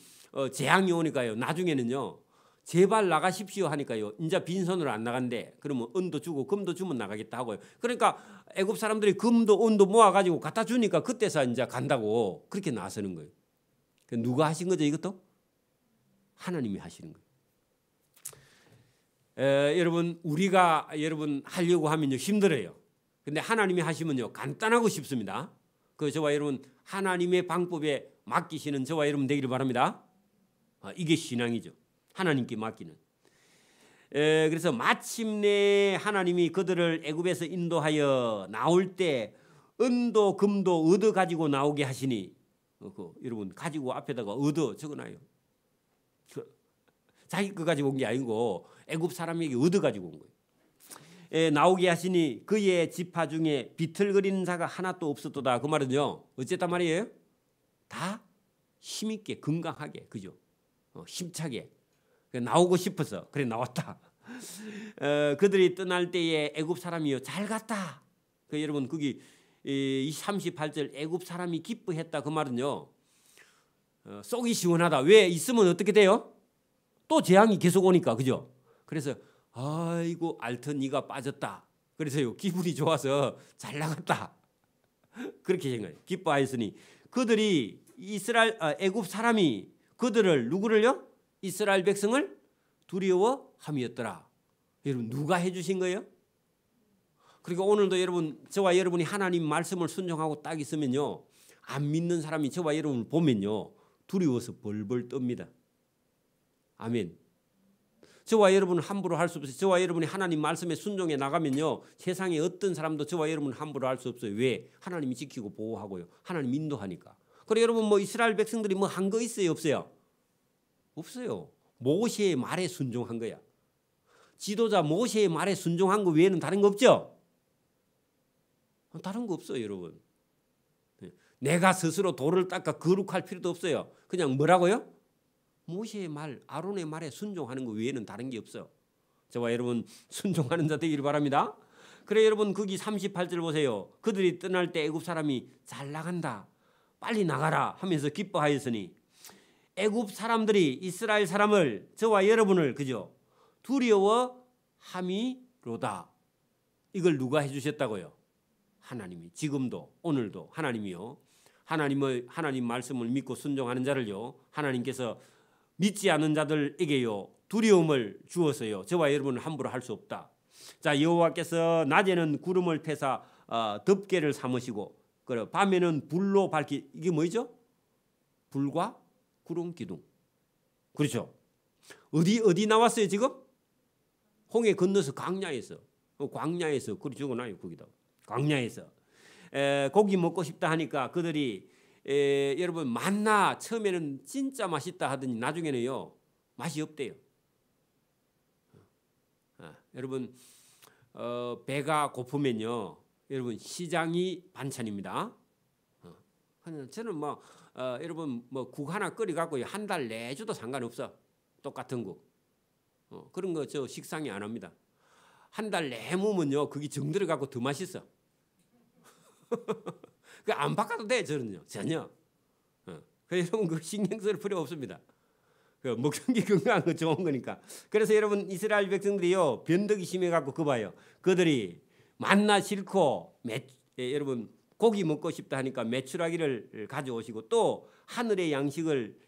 재앙이 오니까요 나중에는요 제발 나가십시오 하니까요 이제 빈손으로 안 나간대. 그러면 은도 주고 금도 주면 나가겠다 하고요. 그러니까 애굽 사람들이 금도 은도 모아가지고 갖다 주니까 그때서 이제 간다고 그렇게 나서는 거예요. 누가 하신 거죠 이것도? 하나님이 하시는 거예요. 여러분 우리가 여러분 하려고 하면요 힘들어요. 근데 하나님이 하시면요 간단하고 쉽습니다. 저와 여러분 하나님의 방법에 맡기시는 저와 여러분 되기를 바랍니다. 이게 신앙이죠. 하나님께 맡기는. 그래서 마침내 하나님이 그들을 애굽에서 인도하여 나올 때 은도 금도 얻어 가지고 나오게 하시니 여러분 가지고 앞에다가 얻어 적어놔요. 자기 거 가지고 온 게 아니고 애굽 사람에게 얻어 가지고 온 거예요. 나오게 하시니 그의 지파 중에 비틀거리는 자가 하나도 없었도다. 그 말은요 어쨌단 말이에요? 다 힘있게 건강하게 그죠? 힘차게 나오고 싶어서 그래 나왔다. 그들이 떠날 때에 애굽 사람이요 잘 갔다. 여러분 거기 이 38절 애굽 사람이 기뻐했다 그 말은요. 속이 시원하다. 왜 있으면 어떻게 돼요? 또 재앙이 계속 오니까 그죠? 그래서 아이고 알턴이가 빠졌다. 그래서요 기분이 좋아서 잘 나갔다. 그렇게 생각해요. 기뻐하였으니 그들이 애굽 사람이 그들을 누구를요? 이스라엘 백성을 두려워함이었더라. 여러분 누가 해주신 거예요? 그러니까 오늘도 여러분 저와 여러분이 하나님 말씀을 순종하고 딱 있으면요 안 믿는 사람이 저와 여러분을 보면요 두려워서 벌벌 떱니다. 아멘. 저와 여러분은 함부로 할 수 없어요. 저와 여러분이 하나님 말씀에 순종해 나가면요 세상에 어떤 사람도 저와 여러분은 함부로 할 수 없어요. 왜? 하나님이 지키고 보호하고요. 하나님 인도하니까. 그래 여러분 뭐 이스라엘 백성들이 뭐 한 거 있어요? 없어요? 없어요. 모세의 말에 순종한 거야. 지도자 모세의 말에 순종한 거 외에는 다른 거 없죠? 다른 거 없어요 여러분. 내가 스스로 돌을 닦아 거룩할 필요도 없어요. 그냥 뭐라고요? 모세의 말, 아론의 말에 순종하는 것 외에는 다른 게 없어요. 저와 여러분 순종하는 자 되기를 바랍니다. 그래 여러분 거기 38절 보세요. 그들이 떠날 때 애굽 사람이 잘 나간다. 빨리 나가라 하면서 기뻐하였으니 애굽 사람들이 이스라엘 사람을 저와 여러분을 그죠? 두려워함이로다. 이걸 누가 해주셨다고요? 하나님이. 지금도 오늘도 하나님이요. 하나님 말씀을 믿고 순종하는 자를요. 하나님께서 믿지 않는 자들에게요 두려움을 주어서요 저와 여러분은 함부로 할 수 없다. 자 여호와께서 낮에는 구름을 패사 덮개를 삼으시고 그래 밤에는 불로 밝히 이게 뭐죠? 불과 구름 기둥. 그렇죠? 어디 나왔어요 지금? 홍해 건너서 광야에서 그리 적어놔요 거기다. 광야에서 고기 먹고 싶다 하니까 그들이 여러분 만나 처음에는 진짜 맛있다 하더니 나중에는요 맛이 없대요. 여러분 배가 고프면요 여러분 시장이 반찬입니다. 저는 뭐 여러분 뭐 국 하나 끓여 갖고 한 달 내줘도 상관없어. 똑같은 국 그런 거 저 식상이 안 합니다. 한 달 내무면요 그게 정 들어 갖고 더 맛있어. 그 안 바꿔도 돼 저는요 전혀. 여러분 그 신경 쓸 필요 없습니다. 그 먹는 게 건강한 거 좋은 거니까. 그래서 여러분 이스라엘 백성들이요 변덕이 심해 갖고 그 봐요. 그들이 만나 싫고 여러분 고기 먹고 싶다 하니까 메추라기를 가져오시고 또 하늘의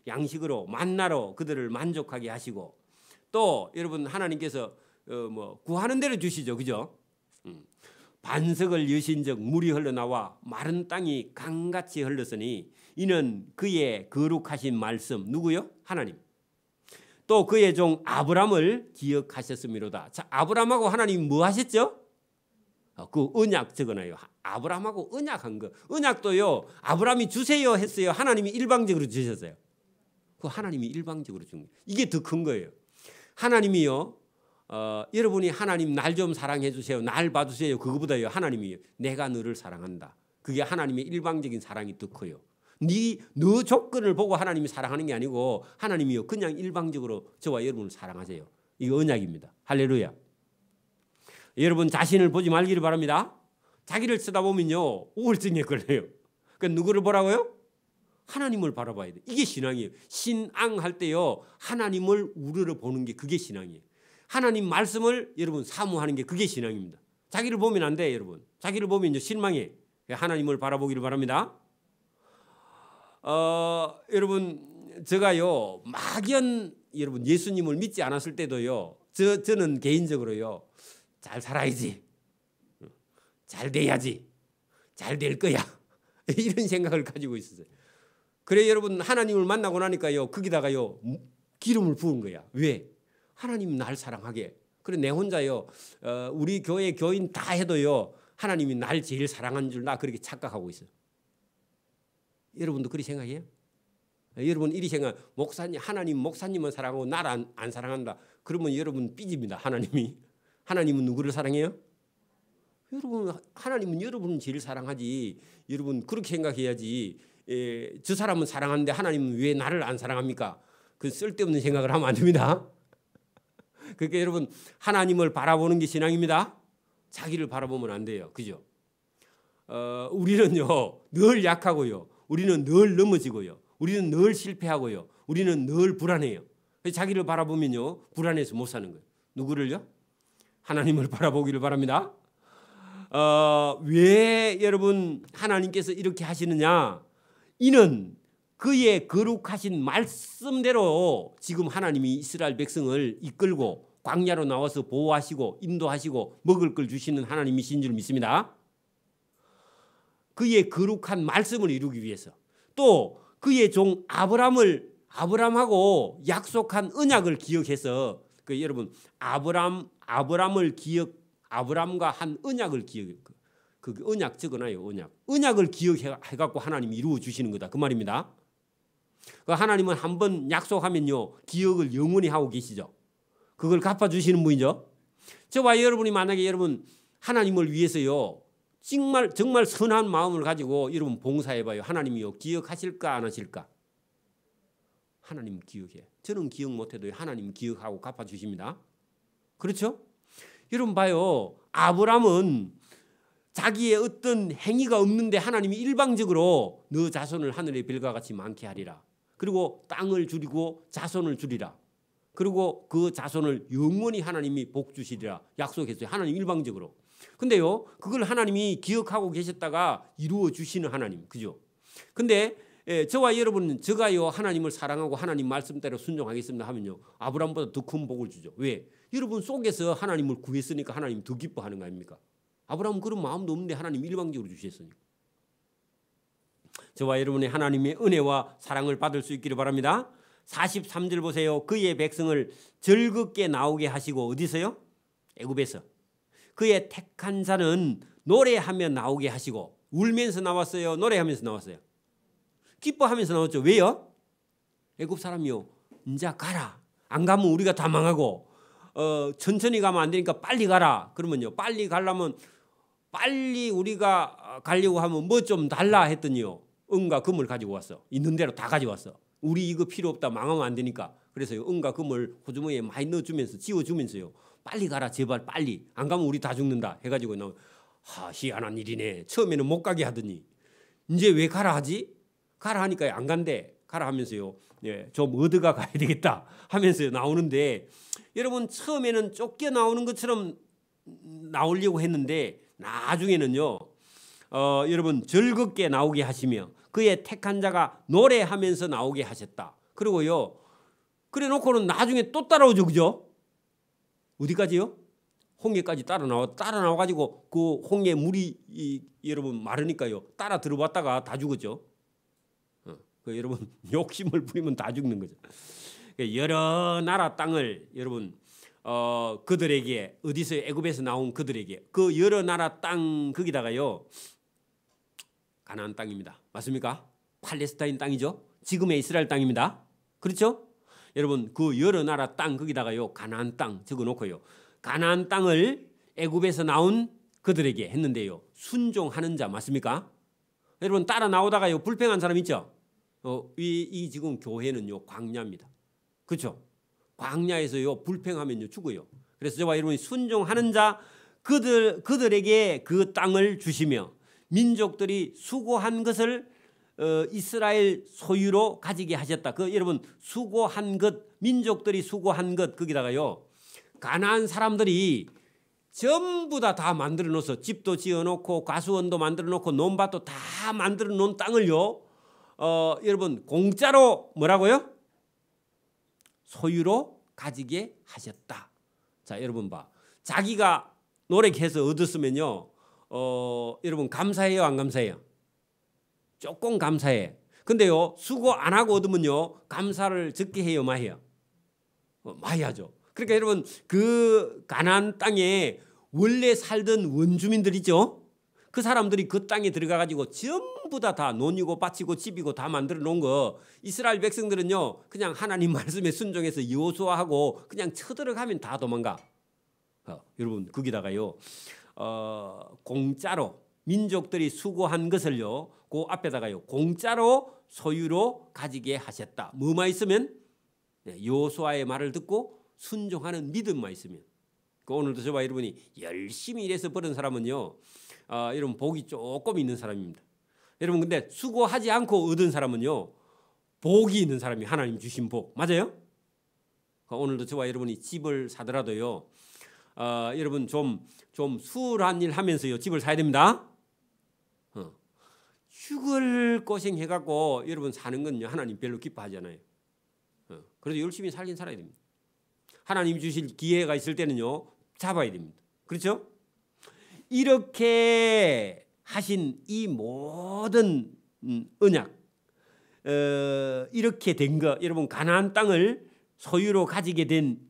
양식으로 만나로 그들을 만족하게 하시고 또 여러분 하나님께서 뭐 구하는 대로 주시죠, 그죠? 반석을 여신적 물이 흘러나와 마른 땅이 강같이 흘렀으니 이는 그의 거룩하신 말씀 누구요? 하나님. 또 그의 종 아브람을 기억하셨음이로다. 자, 아브람하고 하나님 뭐 하셨죠? 그 언약 적어놔요. 아브람하고 언약한 거. 언약도요. 아브람이 주세요 했어요. 하나님이 일방적으로 주셨어요. 그 하나님이 일방적으로 준 거예요. 이게 더 큰 거예요. 하나님이요. 여러분이 하나님 날 좀 사랑해 주세요. 날 봐주세요. 그거보다요. 하나님이 내가 너를 사랑한다. 그게 하나님의 일방적인 사랑이 더 커요. 너 조건을 보고 하나님이 사랑하는 게 아니고 하나님이요. 그냥 일방적으로 저와 여러분을 사랑하세요. 이거 언약입니다. 할렐루야. 여러분 자신을 보지 말기를 바랍니다. 자기를 쳐다보면요. 우울증에 걸려요. 그러니까 누구를 보라고요? 하나님을 바라봐야 돼. 이게 신앙이에요. 신앙할 때요. 하나님을 우러러 보는 게 그게 신앙이에요. 하나님 말씀을 여러분 사모하는 게 그게 신앙입니다. 자기를 보면 안 돼요, 여러분. 자기를 보면 이제 실망해. 하나님을 바라보기를 바랍니다. 여러분 제가요 막연 여러분 예수님을 믿지 않았을 때도요. 저는 개인적으로요. 잘 살아야지. 잘 돼야지. 잘 될 거야. 이런 생각을 가지고 있었어요. 그래 여러분 하나님을 만나고 나니까요. 거기다가요. 기름을 부은 거야. 왜? 하나님 날 사랑하게. 그래 내 혼자요. 우리 교회 교인 다 해도요. 하나님이 날 제일 사랑하는 줄 나 그렇게 착각하고 있어요. 여러분도 그렇게 생각해요? 여러분 이리 생각. 목사님 하나님 목사님만 사랑하고 나를 안 사랑한다. 그러면 여러분 삐집니다. 하나님은 누구를 사랑해요? 여러분 하나님은 여러분을 제일 사랑하지. 여러분 그렇게 생각해야지. 저 사람은 사랑하는데 하나님은 왜 나를 안 사랑합니까? 그 쓸데없는 생각을 하면 안 됩니다. 그러니까 여러분 하나님을 바라보는 게 신앙입니다. 자기를 바라보면 안 돼요. 그죠? 우리는요 늘 약하고요. 우리는 늘 넘어지고요. 우리는 늘 실패하고요. 우리는 늘 불안해요. 자기를 바라보면요 불안해서 못 사는 거예요. 누구를요? 하나님을 바라보기를 바랍니다. 왜 여러분 하나님께서 이렇게 하시느냐? 이는 그의 거룩하신 말씀대로 지금 하나님이 이스라엘 백성을 이끌고 광야로 나와서 보호하시고 인도하시고 먹을 걸 주시는 하나님이신 줄 믿습니다. 그의 거룩한 말씀을 이루기 위해서 또 그의 종 아브람하고 약속한 언약을 기억해서 여러분 아브람과 한 언약을 기억해. 그 언약 적어놔요. 언약을 기억해 갖고 하나님이 이루어 주시는 거다. 그 말입니다. 하나님은 한번 약속하면요 기억을 영원히 하고 계시죠. 그걸 갚아 주시는 분이죠. 저와 여러분이 만약에 여러분 하나님을 위해서요 정말 선한 마음을 가지고 여러분 봉사해봐요. 하나님이요 기억하실까 안 하실까? 하나님 기억해. 저는 기억 못해도 하나님 기억하고 갚아 주십니다. 그렇죠? 여러분 봐요. 아브람은 자기의 어떤 행위가 없는데 하나님이 일방적으로 너 자손을 하늘의 별과 같이 많게 하리라. 그리고 땅을 줄이고 자손을 줄이라. 그리고 그 자손을 영원히 하나님이 복 주시리라 약속했어요. 하나님 일방적으로. 근데요 그걸 하나님이 기억하고 계셨다가 이루어 주시는 하나님. 그죠? 근데 저와 여러분은 제가요 하나님을 사랑하고 하나님 말씀대로 순종하겠습니다 하면요 아브람보다 더 큰 복을 주죠. 왜? 여러분 속에서 하나님을 구했으니까 하나님 더 기뻐하는 거 아닙니까? 아브람은 그런 마음도 없는데 하나님 일방적으로 주셨으니까. 저와 여러분의 하나님의 은혜와 사랑을 받을 수 있기를 바랍니다. 43절 보세요. 그의 백성을 즐겁게 나오게 하시고 어디서요? 애굽에서. 그의 택한 자는 노래하며 나오게 하시고 울면서 나왔어요? 노래하면서 나왔어요? 기뻐하면서 나왔죠. 왜요? 애굽 사람이요. 이제 가라. 안 가면 우리가 다 망하고 천천히 가면 안 되니까 빨리 가라. 그러면요. 빨리 가려면 빨리 우리가 가려고 하면 뭐 좀 달라 했더니요. 은과 금을 가지고 왔어. 있는 대로 다 가져왔어. 우리 이거 필요 없다. 망하면 안 되니까. 그래서 은과 금을 호주머니에 많이 넣어주면서 지워주면서요. 빨리 가라 제발 빨리. 안 가면 우리 다 죽는다 해가지고 나 희한한 일이네. 처음에는 못 가게 하더니 이제 왜 가라 하지? 가라 하니까 안 간대. 가라 하면서요. 좀 얻어가 가야 되겠다 하면서 나오는데 여러분 처음에는 쫓겨 나오는 것처럼 나오려고 했는데 나중에는요. 여러분 즐겁게 나오게 하시며 그의 택한 자가 노래하면서 나오게 하셨다. 그리고요. 그래 놓고는 나중에 또 따라오죠. 그죠? 어디까지요? 홍해까지 따라 나와가지고 그 홍해 물이 여러분 마르니까요. 따라 들어왔다가 다 죽었죠. 여러분 욕심을 부리면 다 죽는 거죠. 여러 나라 땅을 여러분 그들에게 어디서 애굽에서 나온 그들에게 그 여러 나라 땅 거기다가요. 가나안 땅입니다. 맞습니까? 팔레스타인 땅이죠. 지금의 이스라엘 땅입니다. 그렇죠? 여러분 그 여러 나라 땅 거기다가요. 가나안 땅 적어놓고요. 가나안 땅을 애굽에서 나온 그들에게 했는데요. 순종하는 자 맞습니까? 여러분 따라 나오다가요. 불평한 사람 있죠? 이 지금 교회는요. 광야입니다. 그렇죠? 광야에서요. 불평하면요. 죽어요. 그래서 저와 여러분이 순종하는 자 그들에게 그 땅을 주시며 민족들이 수고한 것을 이스라엘 소유로 가지게 하셨다. 여러분 수고한 것 민족들이 수고한 것 거기다가요. 가나안 사람들이 전부 다 만들어 놓아서 집도 지어 놓고 가수원도 만들어 놓고 논밭도 다 만들어 놓은 땅을요. 여러분 공짜로 뭐라고요? 소유로 가지게 하셨다. 자 여러분 봐. 자기가 노력해서 얻었으면요. 여러분 감사해요 안 감사해요? 조금 감사해. 근데요 수고 안 하고 얻으면요 감사를 적게 해요 많이 해요? 많이 하죠. 그러니까 여러분 그 가나안 땅에 원래 살던 원주민들 있죠. 그 사람들이 그 땅에 들어가 가지고 전부 다 논이고 밭이고 집이고 다 만들어 놓은 거 이스라엘 백성들은요 그냥 하나님 말씀에 순종해서 여호수아하고 그냥 쳐들어가면 다 도망가. 여러분 거기다가요 공짜로 민족들이 수고한 것을요 그 앞에다가요 공짜로 소유로 가지게 하셨다. 뭐만 있으면 여호수아의 말을 듣고 순종하는 믿음만 있으면 오늘도 저와 여러분이 열심히 일해서 버는 사람은요, 여러분 복이 조금 있는 사람입니다. 여러분 근데 수고하지 않고 얻은 사람은요, 복이 있는 사람이 하나님 주신 복. 맞아요? 오늘도 저와 여러분이 집을 사더라도요, 여러분 좀 수월한 일 하면서요 집을 사야 됩니다. 죽을 고생해갖고 여러분 사는 건요 하나님 별로 기뻐하잖아요. 그래도 열심히 살긴 살아야 됩니다. 하나님 주실 기회가 있을 때는요 잡아야 됩니다. 그렇죠? 이렇게 하신 이 모든 언약, 이렇게 된 거, 여러분 가나안 땅을 소유로 가지게 된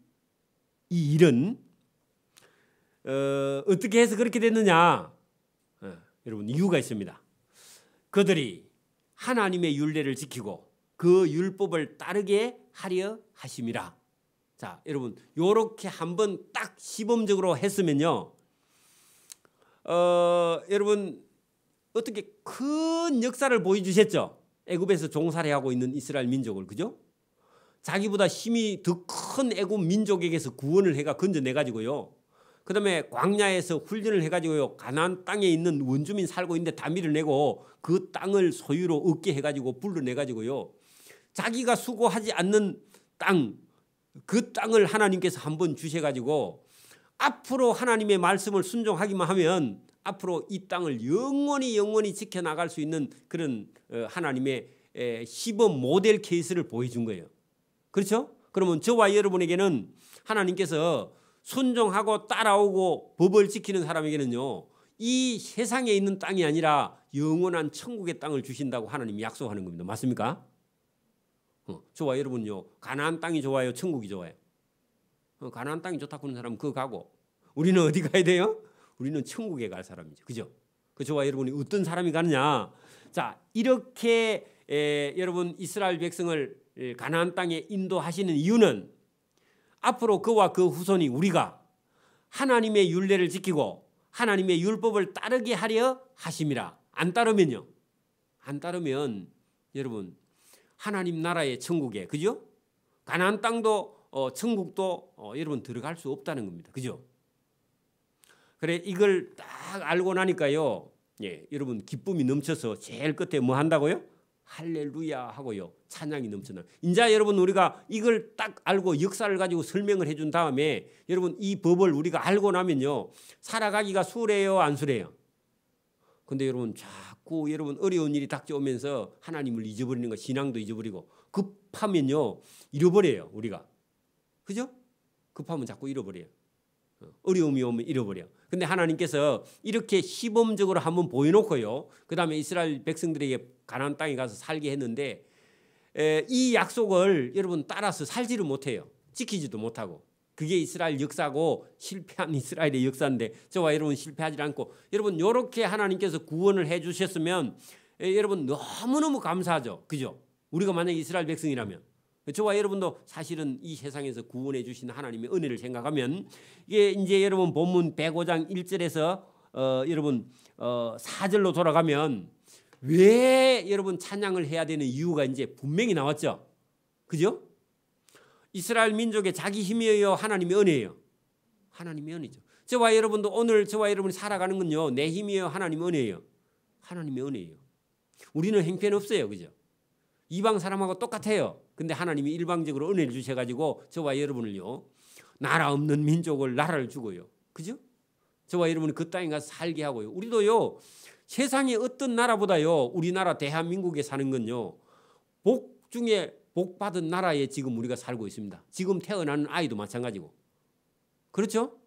이 일은 어떻게 해서 그렇게 됐느냐? 여러분 이유가 있습니다. 그들이 하나님의 율례를 지키고 그 율법을 따르게 하려 하심이라. 자, 여러분 요렇게 한번 딱 시범적으로 했으면요, 여러분 어떻게 큰 역사를 보여주셨죠? 애굽에서 종살이하고 있는 이스라엘 민족을, 그죠? 자기보다 힘이 더 큰 애굽 민족에게서 구원을 해가 건져내 가지고요. 그다음에 광야에서 훈련을 해가지고요 가나안 땅에 있는 원주민 살고 있는데 다 밀어내고 그 땅을 소유로 얻게 해가지고 불러내가지고요 자기가 수고하지 않는 땅, 그 땅을 하나님께서 한번 주셔가지고 앞으로 하나님의 말씀을 순종하기만 하면 앞으로 이 땅을 영원히 지켜나갈 수 있는 그런 하나님의 시범 모델 케이스를 보여준 거예요. 그렇죠? 그러면 저와 여러분에게는 하나님께서 순종하고 따라오고 법을 지키는 사람에게는요 이 세상에 있는 땅이 아니라 영원한 천국의 땅을 주신다고 하나님이 약속하는 겁니다. 맞습니까? 저와 여러분요 가나안 땅이 좋아요, 천국이 좋아요? 가나안 땅이 좋다고 하는 사람은 그거 가고, 우리는 어디 가야 돼요? 우리는 천국에 갈 사람이죠. 그죠? 저와 여러분이 어떤 사람이 가느냐? 자, 이렇게 여러분 이스라엘 백성을 가나안 땅에 인도하시는 이유는 앞으로 그와 그 후손이 우리가 하나님의 율례를 지키고 하나님의 율법을 따르게 하려 하심이라. 안 따르면요, 안 따르면 여러분 하나님 나라의 천국에, 그죠? 가나안 땅도 천국도 여러분 들어갈 수 없다는 겁니다. 그죠? 그래 이걸 딱 알고 나니까요, 여러분 기쁨이 넘쳐서 제일 끝에 뭐 한다고요? 할렐루야 하고요 찬양이 넘쳐나. 이제 여러분 우리가 이걸 딱 알고 역사를 가지고 설명을 해준 다음에 여러분 이 법을 우리가 알고 나면요 살아가기가 수월해요, 안 수월해요? 근데 여러분 자꾸 여러분 어려운 일이 닥쳐오면서 하나님을 잊어버리는 거, 신앙도 잊어버리고 급하면요 잃어버려요 우리가. 그죠? 급하면 자꾸 잃어버려요. 어려움이 오면 잃어버려. 근데 하나님께서 이렇게 시범적으로 한번 보여놓고요 그 다음에 이스라엘 백성들에게 가나안 땅에 가서 살게 했는데 이 약속을 여러분 따라서 살지를 못해요. 지키지도 못하고. 그게 이스라엘 역사고 실패한 이스라엘의 역사인데 저와 여러분 실패하지 않고 여러분 이렇게 하나님께서 구원을 해 주셨으면 여러분 너무너무 감사하죠. 그죠? 우리가 만약에 이스라엘 백성이라면, 저와 여러분도 사실은 이 세상에서 구원해 주신 하나님의 은혜를 생각하면 이게 이제 여러분 본문 105장 1절에서 여러분 4절로 돌아가면 왜 여러분 찬양을 해야 되는 이유가 이제 분명히 나왔죠. 그죠? 이스라엘 민족의 자기 힘이에요, 하나님의 은혜예요? 하나님의 은혜죠. 저와 여러분도 오늘 저와 여러분이 살아가는 건요 내 힘이에요, 하나님의 은혜예요? 하나님의 은혜예요. 우리는 형편없어요. 그죠? 이방 사람하고 똑같아요. 근데 하나님이 일방적으로 은혜를 주셔가지고 저와 여러분을요 나라 없는 민족을 나라를 주고요. 그죠? 저와 여러분이 그 땅에 가서 살게 하고요. 우리도요 세상의 어떤 나라보다요 우리나라 대한민국에 사는 건요 복 중에 복 받은 나라에 지금 우리가 살고 있습니다. 지금 태어나는 아이도 마찬가지고. 그렇죠?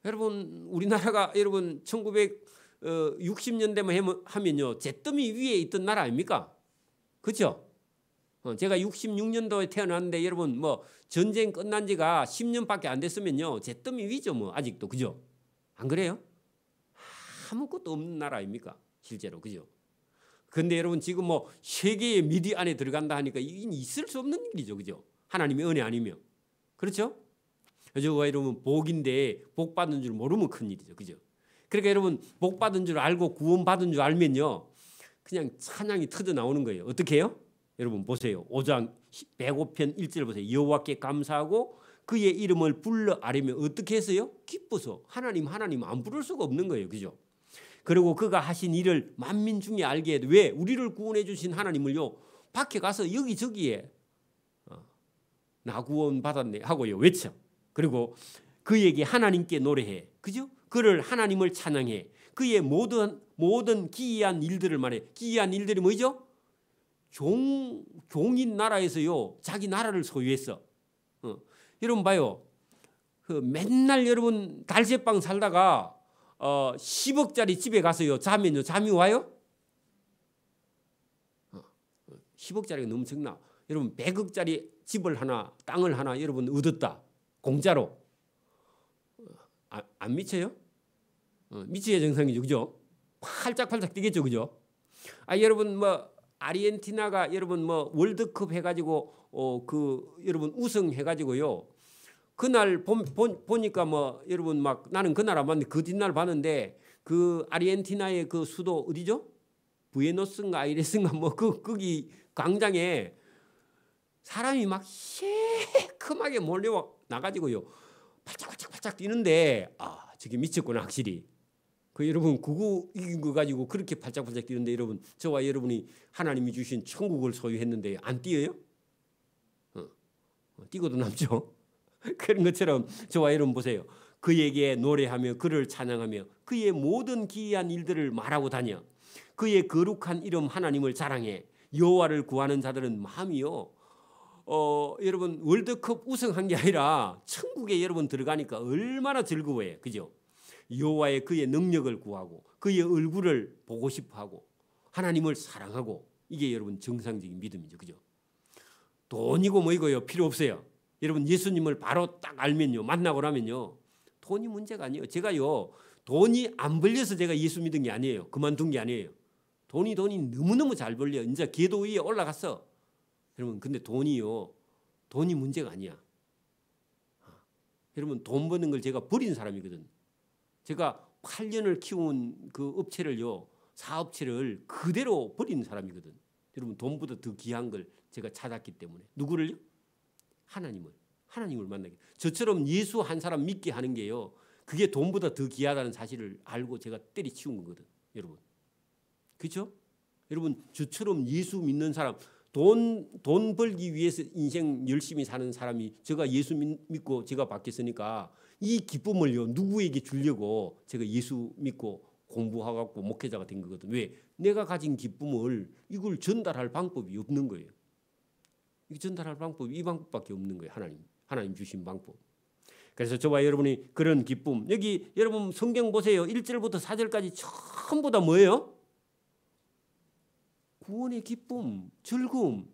여러분 우리나라가 여러분 1960년대만 하면요 잿더미 위에 있던 나라 아닙니까? 그렇죠? 제가 66년도에 태어났는데 여러분 뭐 전쟁 끝난 지가 10년밖에 안 됐으면요 잿더미 위죠 뭐 아직도. 그죠? 안 그래요? 아무것도 없는 나라 아닙니까? 실제로. 그죠? 근데 여러분 지금 뭐 세계의 미디 안에 들어간다 하니까 이게 있을 수 없는 일이죠. 그죠? 하나님의 은혜 아니면. 그렇죠? 저거 여러분 복인데 복 받은 줄 모르면 큰일이죠. 그죠? 그러니까 여러분 복 받은 줄 알고 구원 받은 줄 알면요 그냥 찬양이 터져 나오는 거예요. 어떻게 해요? 여러분 보세요. 5장 105편 1절 보세요. 여호와께 감사하고 그의 이름을 불러 아뢰며 어떻게 했어요? 기뻐서. 하나님 안 부를 수가 없는 거예요. 그죠? 그리고 그가 하신 일을 만민 중에 알게 해도 왜? 우리를 구원해 주신 하나님을요. 밖에 가서 여기저기에 나 구원 받았네 하고요. 외쳐. 그리고 그에게 하나님께 노래해. 그죠? 그를 하나님을 찬양해. 그의 모든 기이한 일들을 말해. 기이한 일들이 뭐죠? 종인 나라에서요. 자기 나라를 소유했어. 여러분 봐요. 그 맨날 여러분 달새방 살다가 10억짜리 집에 가서요. 자면요. 잠이 와요? 10억짜리가 너무 적나? 여러분 100억짜리 집을 하나 땅을 하나 여러분 얻었다. 공짜로. 안 미쳐요? 미쳐야 정상이죠. 그죠? 팔짝팔짝 뛰겠죠. 그죠? 여러분 뭐 아르헨티나가 여러분 뭐 월드컵 해가지고 여러분 우승해가지고요. 그날 보니까 뭐 여러분 막 나는 그 나라 봤는데 그 뒷날 봤는데 그 아르헨티나의 그 수도 어디죠? 부에노스인가 아이레스인가 뭐 거기 광장에 사람이 막 시커멓게 몰려 나가지고요. 팔짝팔짝 뛰는데 저게 미쳤구나 확실히. 그 여러분 그거 이긴 거 가지고 그렇게 팔짝팔짝 뛰는데 여러분 저와 여러분이 하나님이 주신 천국을 소유했는데 안 뛰어요? 뛰고도 남죠. 그런 것처럼 저와 여러분 보세요. 그에게 노래하며 그를 찬양하며 그의 모든 기이한 일들을 말하고 다녀. 그의 거룩한 이름 하나님을 자랑해. 여호와를 구하는 자들은 마음이요. 여러분 월드컵 우승한 게 아니라 천국에 여러분 들어가니까 얼마나 즐거워해. 그죠? 여호와의 그의 능력을 구하고 그의 얼굴을 보고 싶어하고 하나님을 사랑하고 이게 여러분 정상적인 믿음이죠. 그죠? 돈이고 뭐이고요 필요 없어요. 여러분 예수님을 바로 딱 알면요. 만나고 나면요. 돈이 문제가 아니에요. 제가요. 돈이 안 벌려서 제가 예수 믿은 게 아니에요. 그만둔 게 아니에요. 돈이 너무너무 잘 벌려. 이제 궤도 위에 올라갔어. 여러분 근데 돈이 문제가 아니야. 여러분 돈 버는 걸 제가 버린 사람이거든. 제가 8년을 키운 그 업체를요. 사업체를 그대로 버린 사람이거든. 여러분 돈보다 더 귀한 걸 제가 찾았기 때문에. 누구를요? 하나님을 만나게. 저처럼 예수 한 사람 믿게 하는 게요. 그게 돈보다 더 귀하다는 사실을 알고 제가 때리치운 거거든. 여러분. 그렇죠? 여러분 저처럼 예수 믿는 사람 돈 벌기 위해서 인생 열심히 사는 사람이 제가 예수 믿고 제가 바뀌었으니까 이 기쁨을요. 누구에게 주려고 제가 예수 믿고 공부하고 목회자가 된 거거든. 왜? 내가 가진 기쁨을 이걸 전달할 방법이 없는 거예요. 이 전달할 방법이 이 방법밖에 없는 거예요. 하나님 주신 방법. 그래서 저와 여러분이 그런 기쁨. 여기 여러분 성경 보세요. 1절부터 4절까지 전부 다 뭐예요? 구원의 기쁨, 즐거움.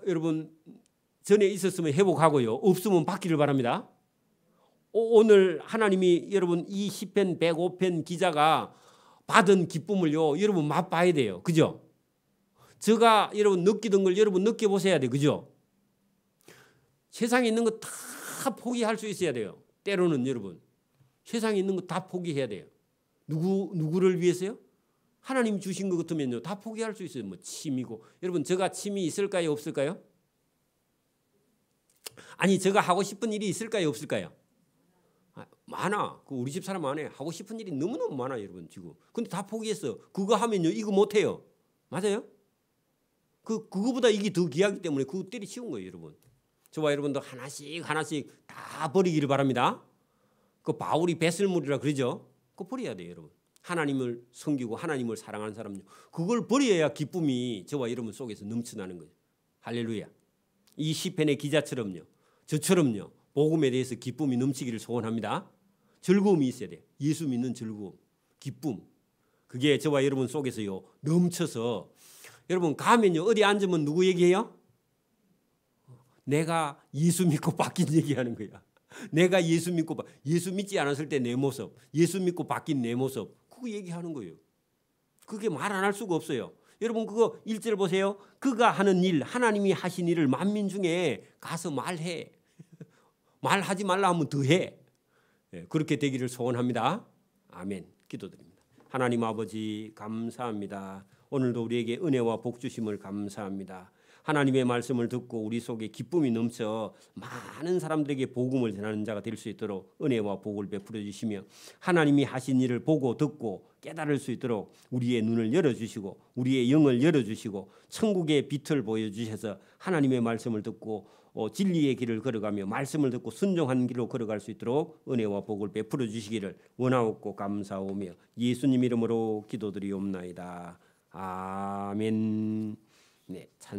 여러분 전에 있었으면 회복하고요. 없으면 받기를 바랍니다. 오늘 하나님이 여러분 이 시편 105편 기자가 받은 기쁨을요. 여러분 맛봐야 돼요. 그죠? 제가 여러분 느끼던 걸 여러분 느껴보셔야 돼요. 그죠? 세상에 있는 거 다 포기할 수 있어야 돼요. 때로는 여러분 세상에 있는 거 다 포기해야 돼요. 누구를 위해서요? 하나님 주신 것 같으면요. 다 포기할 수 있어요. 뭐 취미고. 여러분 제가 취미 있을까요? 없을까요? 아니 제가 하고 싶은 일이 있을까요? 없을까요? 많아. 우리 집 사람 안에 하고 싶은 일이 너무너무 많아 여러분 지금. 근데 다 포기했어. 그거 하면요. 이거 못해요. 맞아요? 그거보다 이게 더 귀하기 때문에 그거 때리치운 거예요. 여러분. 저와 여러분도 하나씩 다 버리기를 바랍니다. 그 바울이 배설물이라 그러죠. 그거 버려야 돼요. 여러분. 하나님을 섬기고 하나님을 사랑하는 사람요. 그걸 버려야 기쁨이 저와 여러분 속에서 넘쳐나는 거예요. 할렐루야. 이 시편의 기자처럼요. 저처럼요. 복음에 대해서 기쁨이 넘치기를 소원합니다. 즐거움이 있어야 돼요. 예수 믿는 즐거움, 기쁨. 그게 저와 여러분 속에서요. 넘쳐서 여러분 가면요. 어디 앉으면 누구 얘기해요? 내가 예수 믿고 바뀐 얘기하는 거야. 내가 예수 믿지 않았을 때 내 모습, 예수 믿고 바뀐 내 모습, 그거 얘기하는 거예요. 그게 말 안 할 수가 없어요. 여러분 그거 1절 보세요. 그가 하는 일, 하나님이 하신 일을 만민 중에 가서 말해. 말하지 말라 하면 더 해. 그렇게 되기를 소원합니다. 아멘. 기도드립니다. 하나님 아버지 감사합니다. 오늘도 우리에게 은혜와 복 주심을 감사합니다. 하나님의 말씀을 듣고 우리 속에 기쁨이 넘쳐 많은 사람들에게 복음을 전하는 자가 될 수 있도록 은혜와 복을 베풀어 주시며 하나님이 하신 일을 보고 듣고 깨달을 수 있도록 우리의 눈을 열어주시고 우리의 영을 열어주시고 천국의 빛을 보여주셔서 하나님의 말씀을 듣고 진리의 길을 걸어가며 말씀을 듣고 순종하는 길로 걸어갈 수 있도록 은혜와 복을 베풀어 주시기를 원하옵고 감사오며 예수님 이름으로 기도드리옵나이다. 아멘. 네, 찬